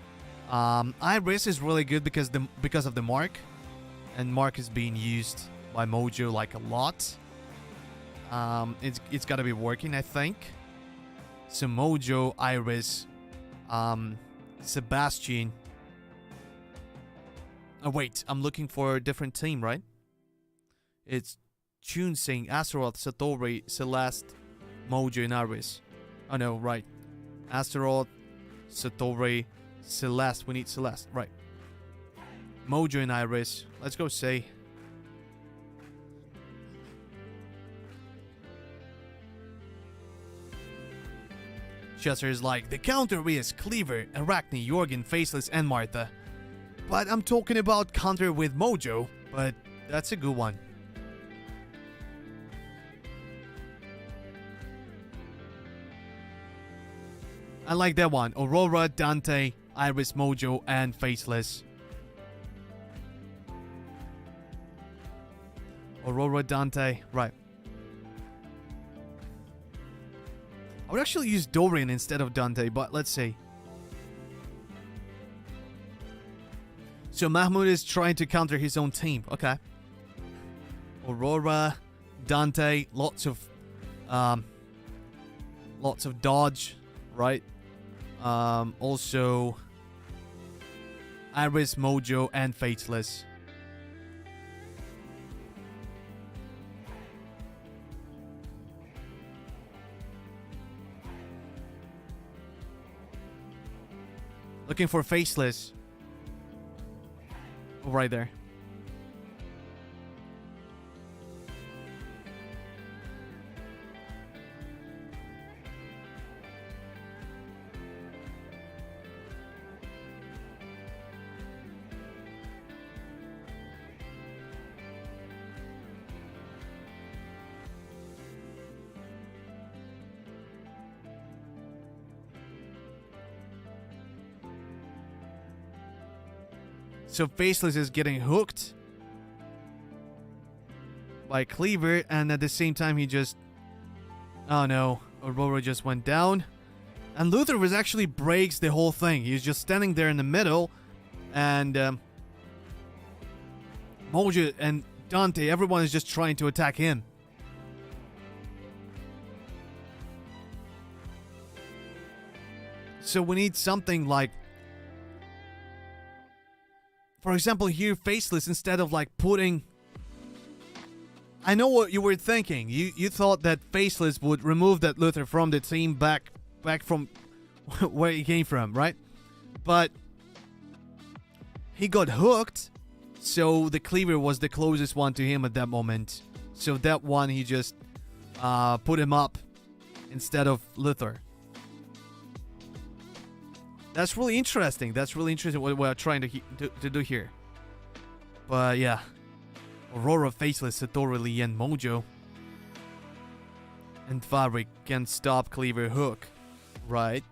Iris is really good because of the mark, and mark is being used by Mojo like a lot. It's gotta be working, I think. So Mojo, Iris, Sebastian. Oh wait, I'm looking for a different team, right? It's Chunsing, Astaroth, Satori, Celeste, Mojo, and Iris. Oh no, right. Astaroth, Satori, Celeste. We need Celeste, right. Mojo and Iris. Let's go say. Chester is like, the counter is Cleaver, Arachne, Jorgen, Faceless, and Martha. But I'm talking about counter with Mojo, but that's a good one. I like that one. Aurora, Dante, Iris, Mojo, and Faceless. Aurora, Dante, right. I would actually use Dorian instead of Dante, but let's see. So Mahmoud is trying to counter his own team. Okay. Aurora, Dante, lots of dodge, right? Also Iris, Mojo, and Faceless. Looking for Faceless. Oh, right there. So Faceless is getting hooked by Cleaver, and at the same time he just... Oh no, Aurora just went down. And Luther was actually breaks the whole thing. He's just standing there in the middle, and Mojo and Dante, everyone is just trying to attack him. So we need something like... For example, here, Faceless, instead of like putting... I know what you were thinking. You thought that Faceless would remove that Luther from the team back from where he came from, right? But he got hooked, so the Cleaver was the closest one to him at that moment. So that one, he just put him up instead of Luther. That's really interesting. That's really interesting what we're trying to do here. But yeah. Aurora, Faceless, Satori, Lee, and Mojo. And Fabric can stop Cleaver Hook. Right.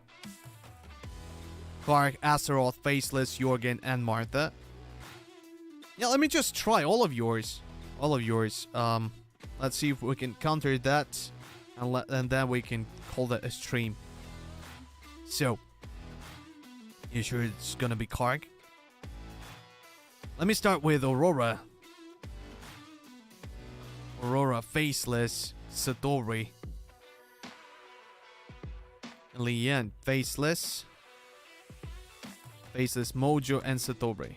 Clark, Astaroth, Faceless, Jorgen, and Martha. Yeah, let me just try all of yours. All of yours. Let's see if we can counter that. And then we can call that a stream. So. You sure it's gonna be Clark? Let me start with Aurora. Aurora, Faceless, Satori. Lien, Faceless. Faceless, Mojo, and Satori.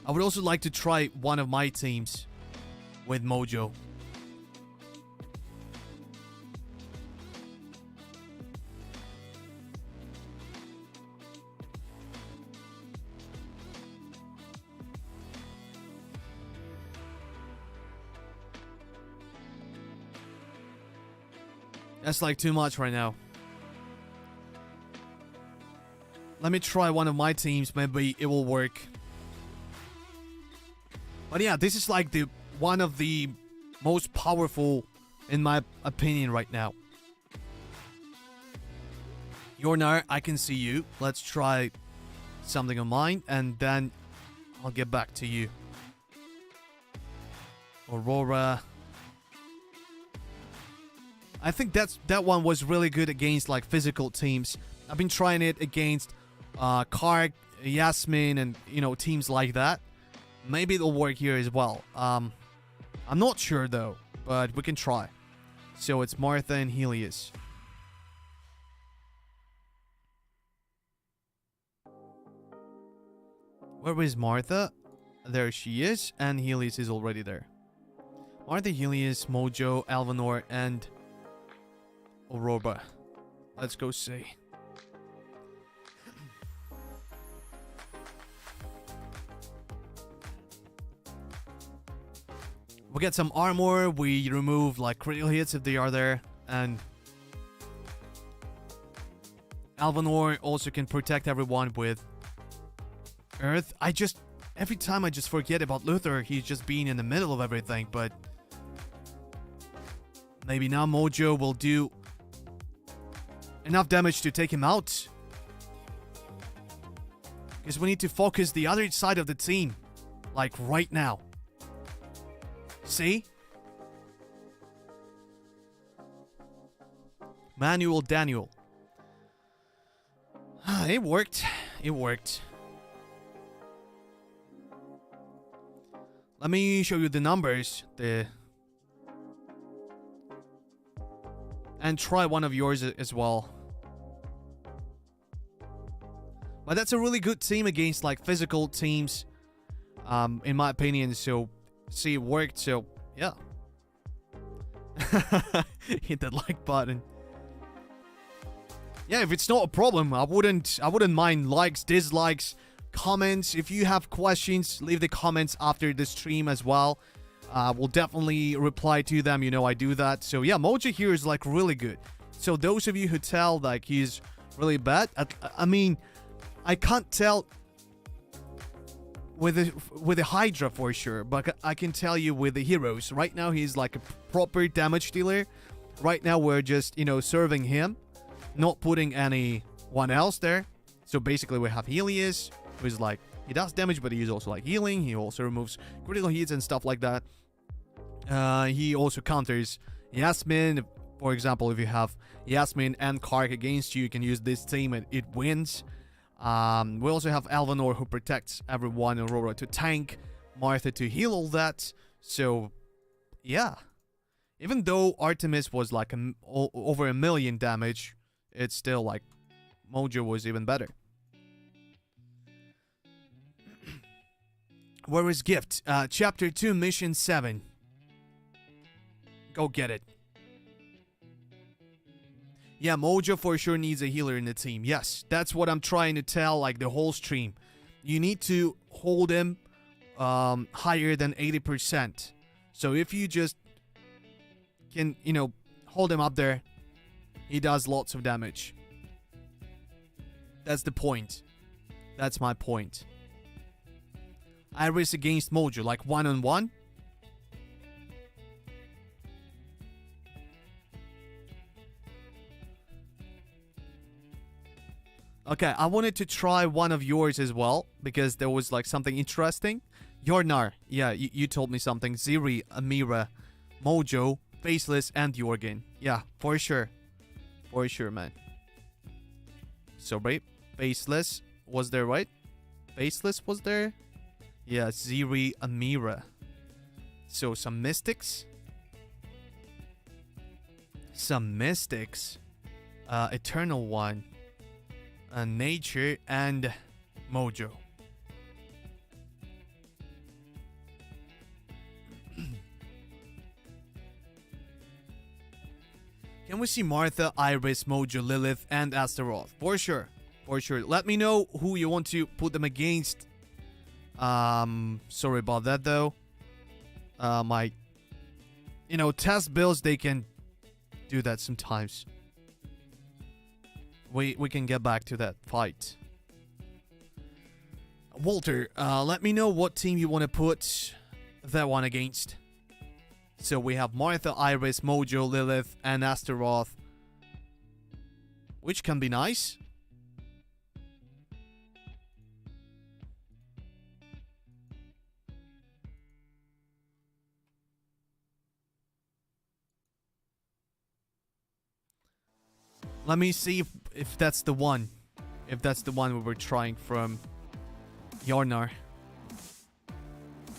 I would also like to try one of my teams with Mojo. That's like too much right now. Let me try one of my teams. Maybe it will work. But yeah, this is like the one of the most powerful, in my opinion, right now. Yornar, I can see you. Let's try something on mine, and then I'll get back to you. Aurora. I think that one was really good against like physical teams. I've been trying it against Kark, Yasmin, and teams like that. Maybe it'll work here as well. I'm not sure though, but we can try. So it's Martha and Helios. Where is Martha? There she is, and Helios is already there. Martha, Helios, Mojo, Alvanor, and Aurora. Let's go see. We get some armor, we remove like critical hits if they are there, and Alvanor also can protect everyone with Earth. Every time I just forget about Luther. He's just being in the middle of everything, but maybe now Mojo will do enough damage to take him out. Because we need to focus the other side of the team. Like right now. See? Manuel Daniel. It worked. It worked. Let me show you the numbers. And try one of yours as well. But that's a really good team against like physical teams, in my opinion. So, see, it worked. So, yeah. Hit that like button. Yeah, if it's not a problem, I wouldn't mind likes, dislikes, comments. If you have questions, leave the comments after the stream as well. We'll definitely reply to them. I do that. So yeah, Mojo here is like really good. So those of you who tell like he's really bad, I mean, I can't tell with the Hydra for sure, but I can tell you with the heroes. Right now he's like a proper damage dealer. Right now we're just serving him, not putting anyone else there. So basically we have Helios, who's like, he does damage, but he's also like healing. He also removes critical hits and stuff like that. He also counters Yasmin. For example, if you have Yasmin and Kark against you, you can use this team and it wins. We also have Alvanor, who protects everyone, Aurora to tank, Martha to heal all that. So, yeah. Even though Artemis was like over 1 million damage, it's still like Mojo was even better. Where is Gift? Chapter 2, Mission 7. Go get it. Yeah, Mojo for sure needs a healer in the team. Yes, that's what I'm trying to tell like the whole stream. You need to hold him higher than 80%. So if you just can, hold him up there, He does lots of damage. That's the point. That's my point. Iris against Mojo, like 1-on-1. Okay, I wanted to try one of yours as well, because there was like something interesting. Yornar, yeah, you told me something. Ziri, Amira, Mojo, Faceless, and Jorgen. Yeah, for sure. For sure, man. So, wait, Faceless was there, right? Faceless was there? Yeah, Ziri, Amira. So, some Mystics. Some Mystics. Eternal One. Nature and Mojo. Can we see Martha, Iris, Mojo, Lilith, and Astaroth? For sure. For sure. Let me know who you want to put them against. Sorry about that though. My test builds, they can do that sometimes. We can get back to that fight. Walter, let me know what team you want to put that one against. So we have Martha, Iris, Mojo, Lilith, and Astaroth. Which can be nice. Let me see if that's the one. If that's the one we were trying from Yarnar.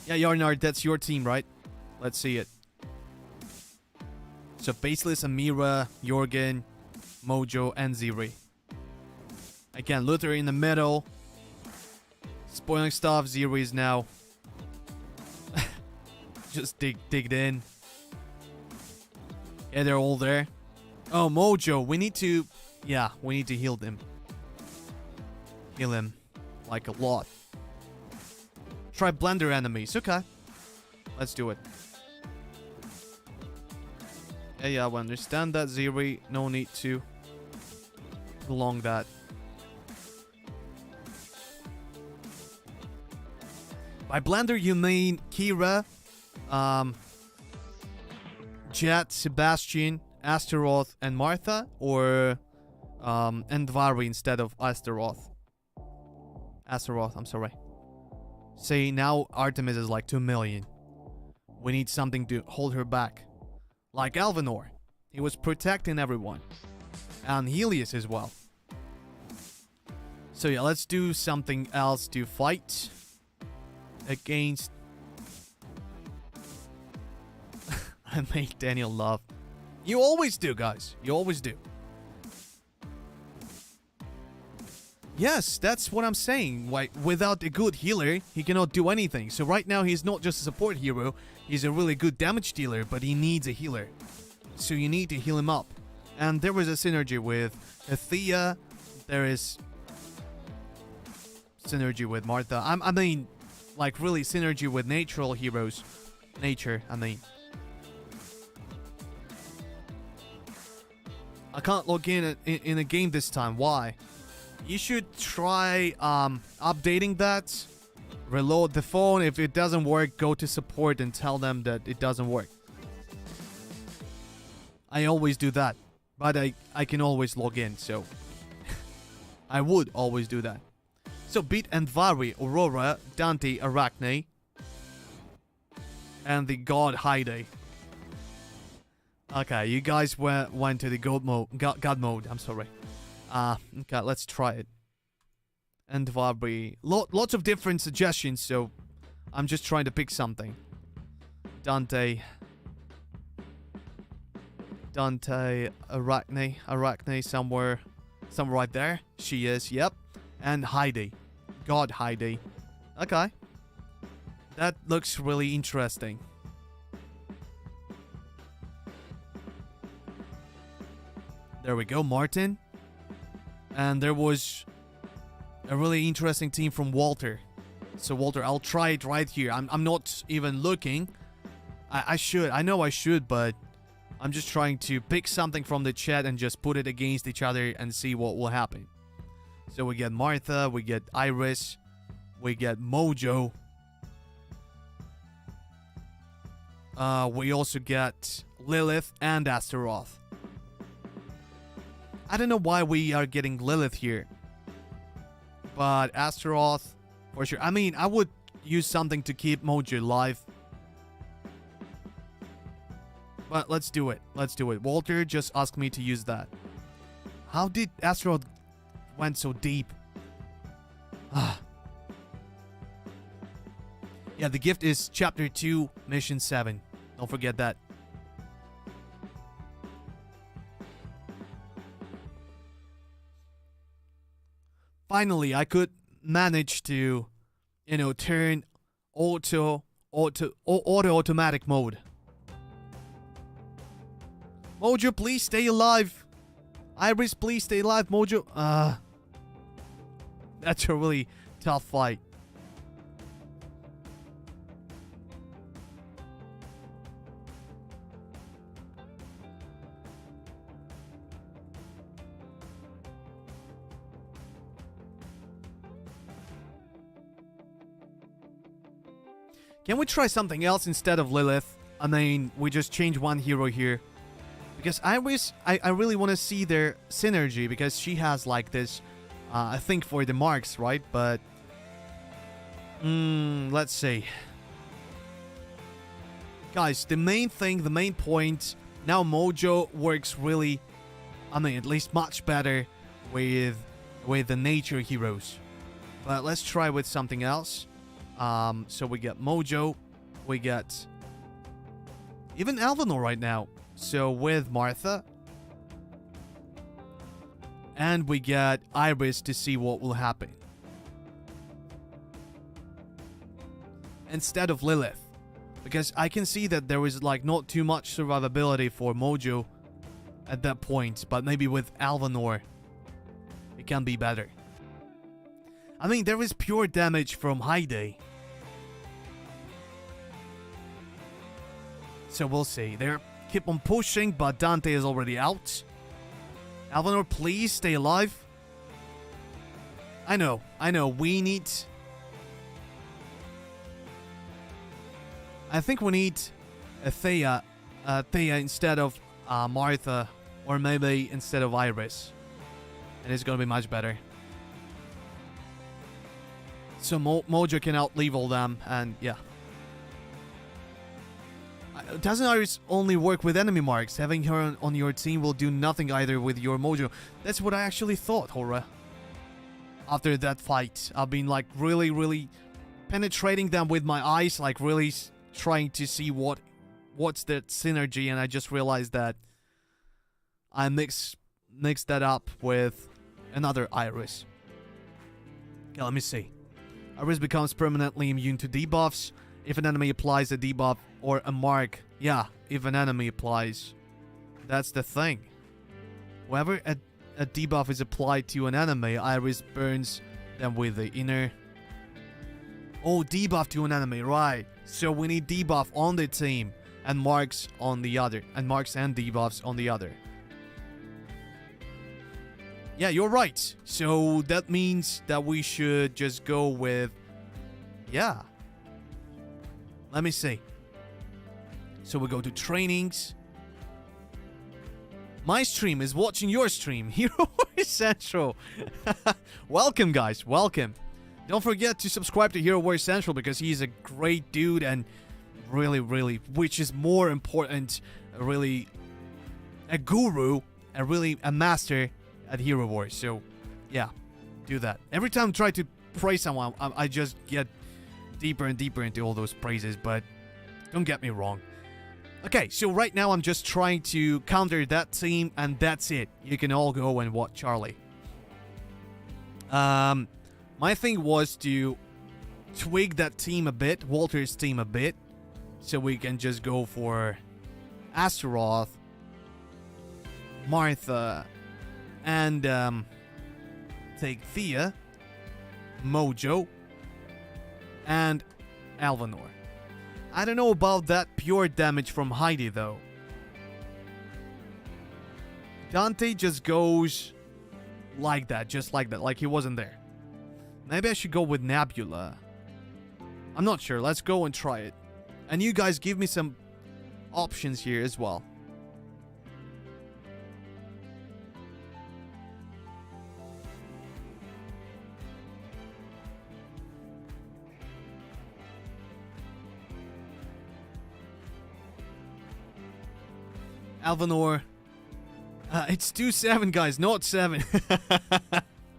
Yeah, Yarnar, that's your team, right? Let's see it. So, Faceless, Amira, Jorgen, Mojo, and Ziri. Again, Luther in the middle. Spoiling stuff. Ziri is now just digged in. Yeah, they're all there. Oh, Mojo, we need to heal them. Heal him like a lot. Try blender enemies. Okay. Let's do it. Yeah, I understand that, Ziri. No need to prolong that. By blender, you mean Kira, Jet, Sebastian, Astaroth, and Martha? Or Endvari instead of Astaroth? Astaroth, I'm sorry. Say now Artemis is like 2 million. We need something to hold her back. Like Alvanor. He was protecting everyone. And Helios as well. So yeah, let's do something else to fight against. I made Daniel laugh. You always do, guys. You always do. Yes, that's what I'm saying. Like, without a good healer, he cannot do anything. So right now, he's not just a support hero. He's a really good damage dealer, but he needs a healer. So you need to heal him up. And there was a synergy with Thea. There is synergy with Martha. I mean, like really synergy with natural heroes. Nature, I mean. I can't log in a game this time. Why? You should try updating that. Reload the phone. If it doesn't work, go to support and tell them that it doesn't work. I always do that. But I can always log in, so I would always do that. So beat Endvari, Aurora, Dante, Arachne, and the God Hyde. Okay, you guys went to the God mode. I'm sorry. Okay, let's try it. Endvari. Lots of different suggestions, so I'm just trying to pick something. Dante, Arachne somewhere right there. She is, yep. And Heidi. God Heidi. Okay. That looks really interesting. There we go, Martin. And there was a really interesting team from Walter. So Walter, I'll try it right here. I'm not even looking. I should. I know I should, but I'm just trying to pick something from the chat and just put it against each other and see what will happen. So we get Martha, we get Iris, we get Mojo. We also get Lilith and Astaroth. I don't know why we are getting Lilith here. But Astaroth, for sure. I mean, I would use something to keep Mojo alive. But let's do it. Let's do it. Walter just asked me to use that. How did Astaroth went so deep? Yeah, the gift is Chapter 2, Mission 7. Don't forget that. Finally, I could manage to, you know, turn automatic mode. Mojo, please stay alive. Iris, please stay alive. Mojo, that's a really tough fight. Can we try something else instead of Lilith? I mean, we just change one hero here. Because I really want to see their synergy, because she has like this, I think for the marks, right? But, let's see. Guys, the main thing, the main point, now Mojo works really, I mean, at least much better with the nature heroes. But let's try with something else. So we get Mojo, we get even Alvanor right now. So with Martha, and we get Iris to see what will happen instead of Lilith, because I can see that there is like not too much survivability for Mojo at that point, but maybe with Alvanor it can be better. I mean, there is pure damage from Heide. So we'll see. They keep on pushing, but Dante is already out. Alvanor, please stay alive. I know. We need... I think we need a Thea instead of Martha, or maybe instead of Iris. And it's gonna be much better. So Mojo can out-level them, and yeah. Doesn't Iris only work with enemy marks? Having her on your team will do nothing either with your Mojo. That's what I actually thought, Hora. After that fight, I've been like really penetrating them with my eyes, like really trying to see what's that synergy, and I just realized that I mixed that up with another Iris. Okay, let me see. Iris becomes permanently immune to debuffs if an enemy applies a debuff or a mark. Yeah, if an enemy applies. That's the thing. Whenever a debuff is applied to an enemy, Iris burns them with the inner... Oh, debuff to an enemy, right. So we need debuff on the team and marks on the other. And marks and debuffs on the other. Yeah, you're right. So that means that we should just go with... Yeah. Let me see. So we go to trainings. My stream is watching your stream. Hero Warrior Central. Welcome, guys. Welcome. Don't forget to subscribe to Hero Warrior Central, because he's a great dude and really, which is more important, really a guru and really a master at Hero Warrior. So, yeah, do that. Every time I try to praise someone, I just get deeper and deeper into all those praises, but don't get me wrong. Okay, so right now I'm just trying to counter that team, and that's it. You can all go and watch Charlie. My thing was to twig that team a bit, Walter's team a bit, so we can just go for Astaroth, Martha, and take Thea, Mojo, and Alvanor. I don't know about that pure damage from Heidi though. Dante just goes like that, just like that, like he wasn't there. Maybe I should go with Nebula. I'm not sure. Let's go and try it. And you guys give me some options here as well. Alvanor. It's 2-7, guys, not 7.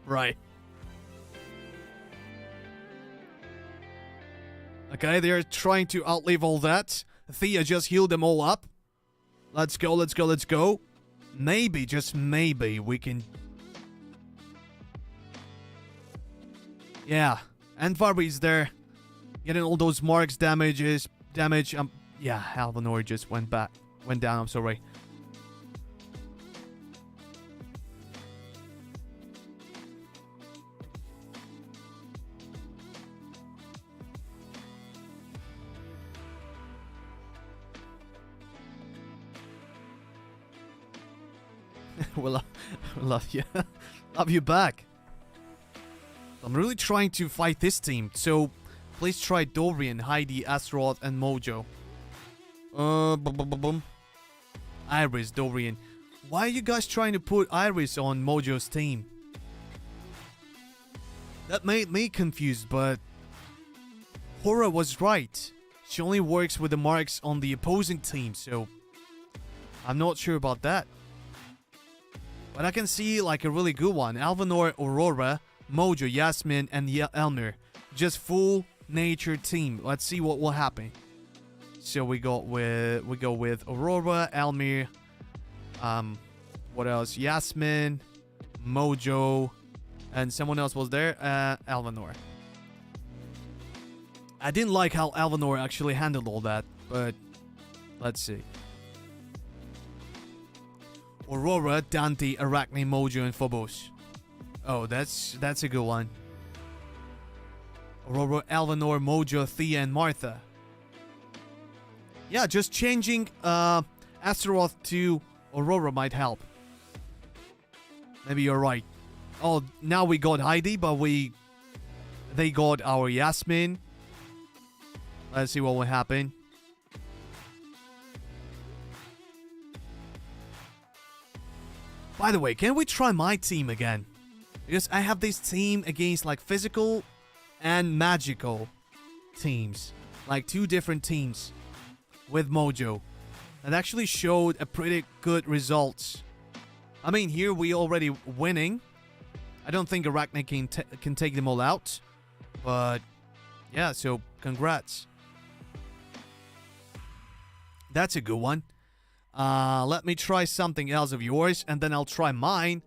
Right. Okay, they're trying to outlive all that. Thea just healed them all up. Let's go, let's go, let's go. Maybe, just maybe, we can... Yeah, Antvarby's there. Getting all those marks damage. Yeah, Alvanor just went down, I'm sorry. Well, love you. Love you back. I'm really trying to fight this team, so please try Dorian, Heidi, Astaroth, and Mojo. Iris, Dorian. Why are you guys trying to put Iris on Mojo's team? That made me confused, but Hora was right. She only works with the marks on the opposing team, so I'm not sure about that. But I can see like a really good one. Alvanor, Aurora, Mojo, Yasmin, and Elmer. Just full nature team. Let's see what will happen. So we go with Aurora, Elmer, what else? Yasmin, Mojo, and someone else was there. Alvanor. I didn't like how Alvanor actually handled all that, but let's see. Aurora, Dante, Arachne, Mojo, and Phobos. Oh, that's a good one. Aurora, Alvanor, Mojo, Thea, and Martha. Yeah, just changing Astaroth to Aurora might help. Maybe you're right. Oh, now we got Heidi, but they got our Yasmin. Let's see what will happen. By the way, can we try my team again? Because I have this team against like physical and magical teams. Like 2 different teams with Mojo. That actually showed a pretty good results. I mean, here we already winning. I don't think Arachne can take them all out. But yeah, so congrats. That's a good one. Let me try something else of yours, and then I'll try mine,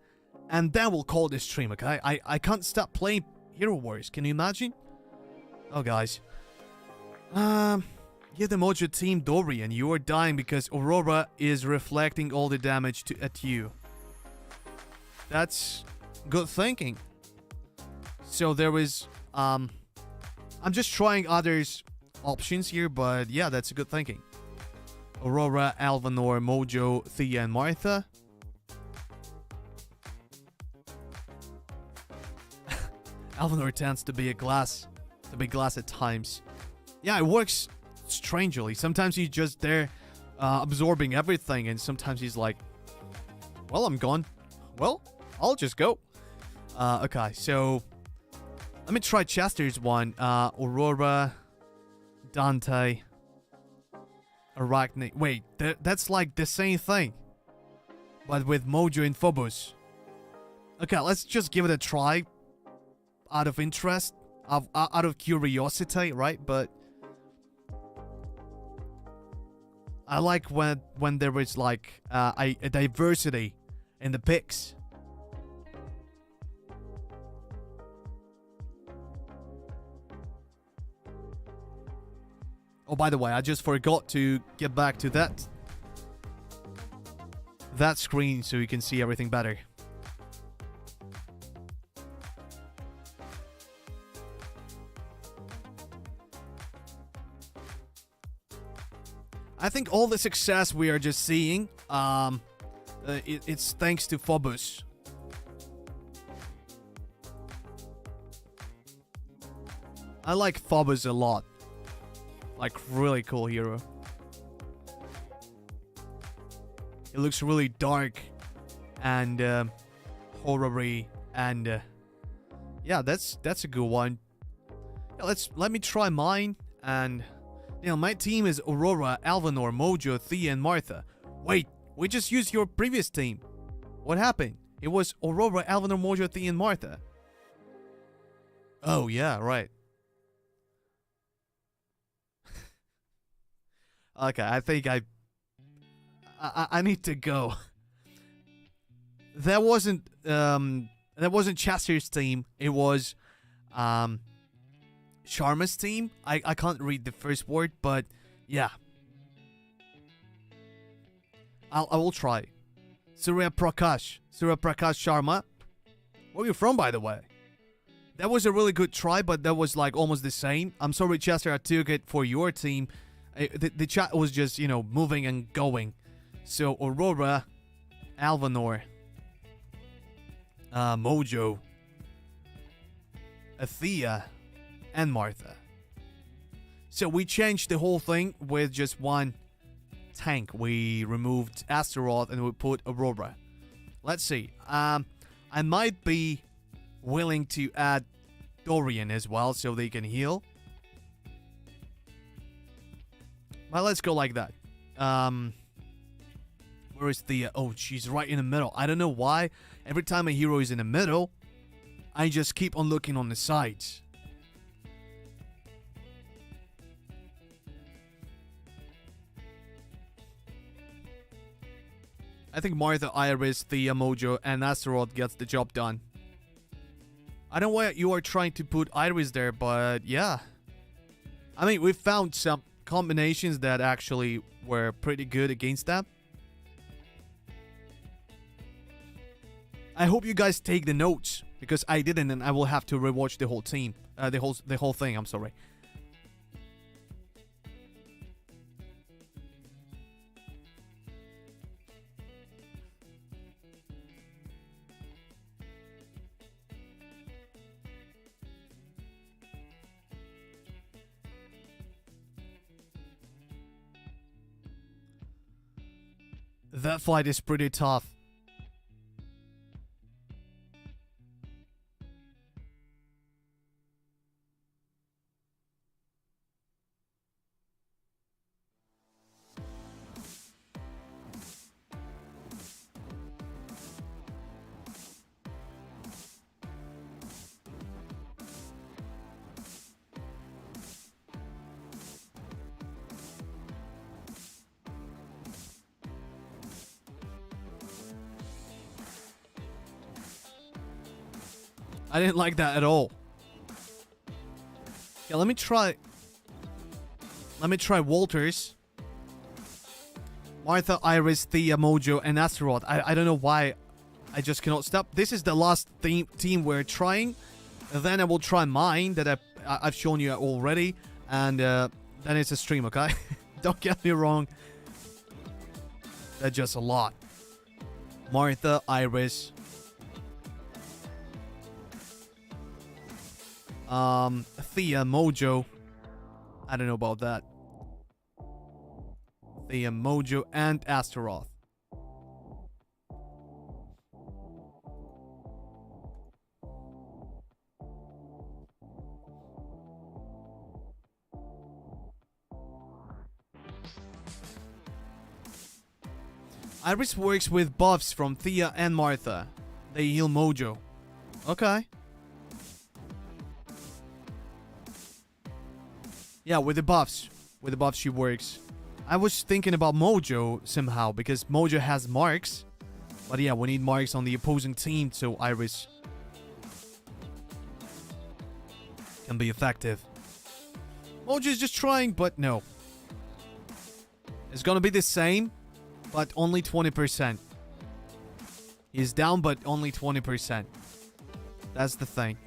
and then we'll call this stream, okay? I can't stop playing Hero Wars. Can you imagine? Oh, guys. Give the Mojo team Dorian. You are dying because Aurora is reflecting all the damage at you. That's good thinking. So there is, I'm just trying others options here, but yeah, that's a good thinking. Aurora, Alvanor, Mojo, Thea, and Martha. Alvanor tends to be glass at times. Yeah, it works strangely. Sometimes he's just there absorbing everything, and sometimes he's like, well, I'm gone. Well, I'll just go. Okay, so let me try Chester's one. Aurora, Dante, Arachne. Wait, that's like the same thing, but with Mojo and Phobos. Okay, let's just give it a try. Out of interest, out of curiosity, right? But I like when there is like a diversity in the picks. Oh, by the way, I just forgot to get back to that screen so you can see everything better. I think all the success we are just seeing It's thanks to Phobos. I like Phobos a lot. Like, really cool hero. It looks really dark and horror-y, and yeah, that's a good one. Yeah, let me try mine. And my team is Aurora, Alvanor, Mojo, Thea, and Martha. Wait, we just used your previous team. What happened? It was Aurora, Alvanor, Mojo, Thea, and Martha. Oh yeah, right. Okay, I think I need to go. That wasn't Chester's team. It was Sharma's team. I can't read the first word, but yeah. I will try. Surya Prakash Sharma. Where are you from, by the way? That was a really good try, but that was like almost the same. I'm sorry, Chester, I took it for your team. The chat was just, moving and going. So, Aurora, Alvanor, Mojo, Athea, and Martha. So, we changed the whole thing with just one tank. We removed Astaroth and we put Aurora. Let's see. I might be willing to add Dorian as well so they can heal. Well, let's go like that. Where is Thea? Oh, she's right in the middle. I don't know why. Every time a hero is in the middle, I just keep on looking on the sides. I think Martha, Iris, Thea, Mojo, and Astaroth gets the job done. I don't know why you are trying to put Iris there, but yeah. I mean, we found some combinations that actually were pretty good against that. I hope you guys take the notes, because I didn't, and I will have to rewatch the whole team, the whole thing. I'm sorry. That fight is pretty tough. I didn't like that at all. Yeah, let me try Walters. Martha, Iris, Thea, Mojo, and Astaroth. I don't know why I just cannot stop. This is the last team we're trying. Then I will try mine that I've shown you already. And then it's a stream, okay? Don't get me wrong. That's just a lot. Martha, Iris. Thea, Mojo. I don't know about that. Thea, Mojo, and Astaroth. Iris works with buffs from Thea and Martha. They heal Mojo. Okay. Yeah, with the buffs. With the buffs she works. I was thinking about Mojo somehow, because Mojo has marks. But yeah, we need marks on the opposing team so Iris can be effective. Mojo is just trying, but no. It's gonna be the same, but only 20%. He's down, but only 20%. That's the thing.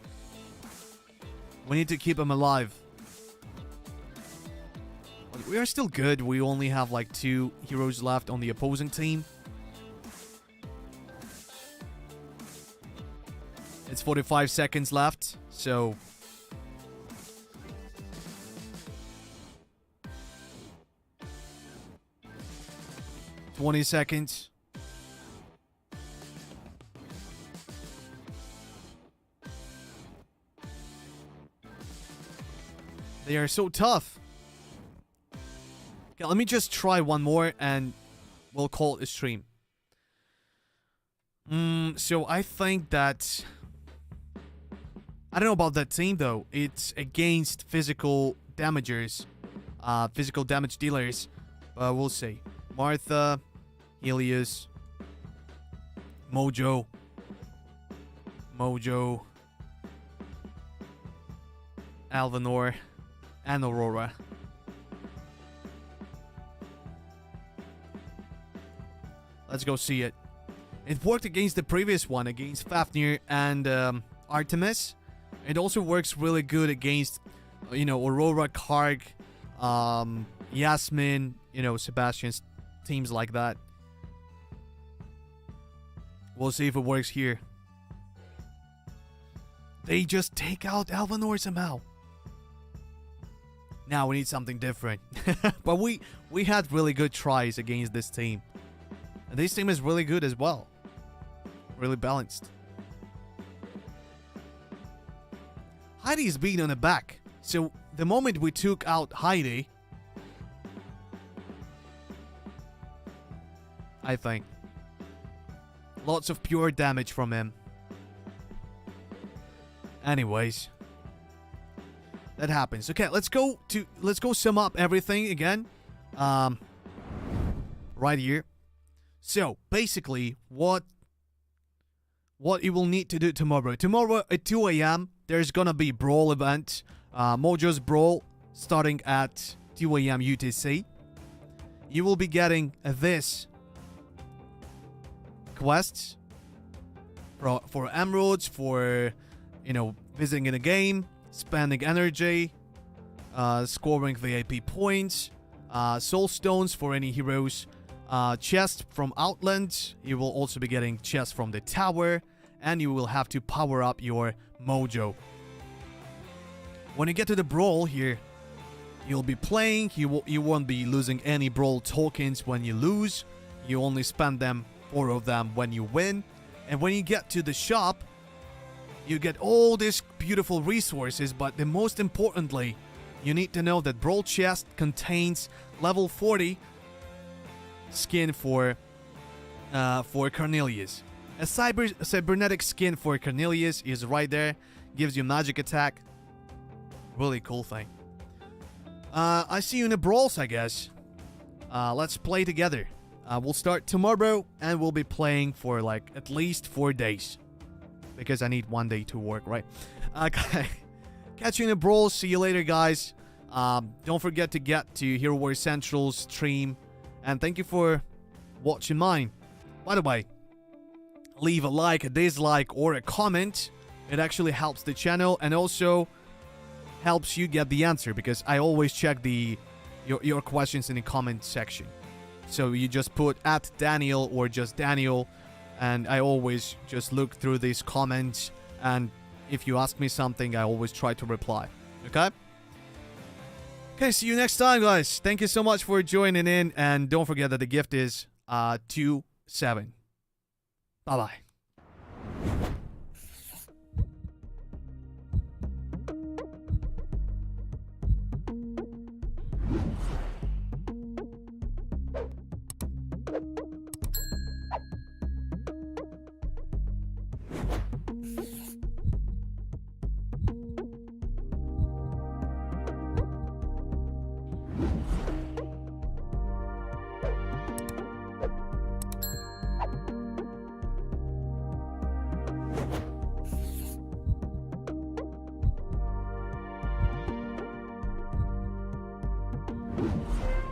We need to keep him alive. We are still good. We only have like 2 heroes left on the opposing team. 45 seconds left, so... ...20 seconds. They are so tough. Okay, let me just try one more and we'll call it a stream. So I think that... I don't know about that team though. It's against physical damagers. Physical damage dealers. But we'll see. Martha, Helios, Mojo, Alvanor, and Aurora. Let's go see it. It worked against the previous one, against Fafnir and Artemis. It also works really good against, Aurora, Karg, Yasmin, Sebastian's teams like that. We'll see if it works here. They just take out Alvanor somehow. Now we need something different. But we had really good tries against this team. And this team is really good as well. Really balanced. Heidi's being on the back. So the moment we took out Heidi, I think lots of pure damage from him. Anyways, that happens. Okay, let's go sum up everything again. Right here. So basically, what you will need to do tomorrow. Tomorrow at 2 a.m. there's gonna be Brawl event. Mojo's Brawl starting at 2 a.m. UTC. You will be getting this quests for emeralds, for visiting in a game, spending energy, scoring VIP points, soul stones for any heroes, chest from Outland. You will also be getting chests from the tower, and you will have to power up your Mojo. When you get to the Brawl here, you'll be playing. You won't be losing any Brawl tokens when you lose. You only spend them, 4 of them, when you win. And when you get to the shop, you get all these beautiful resources, but the most importantly, you need to know that Brawl chest contains level 40 skin for Cornelius. A cybernetic skin for Cornelius is right there. Gives you magic attack. Really cool thing. I see you in the Brawls, I guess. Let's play together. We'll start tomorrow, and we'll be playing for like at least 4 days. Because I need 1 day to work, right? Okay. Catch you in the Brawls. See you later, guys. Don't forget to get to Hero War Central's stream. And thank you for watching mine. By the way, leave a like, a dislike, or a comment. It actually helps the channel, and also helps you get the answer, because I always check your questions in the comment section. So you just put @Daniel or just Daniel, and I always just look through these comments, and if you ask me something, I always try to reply. Okay? Okay, see you next time, guys. Thank you so much for joining in, and don't forget that the gift is 2-7. Bye-bye. You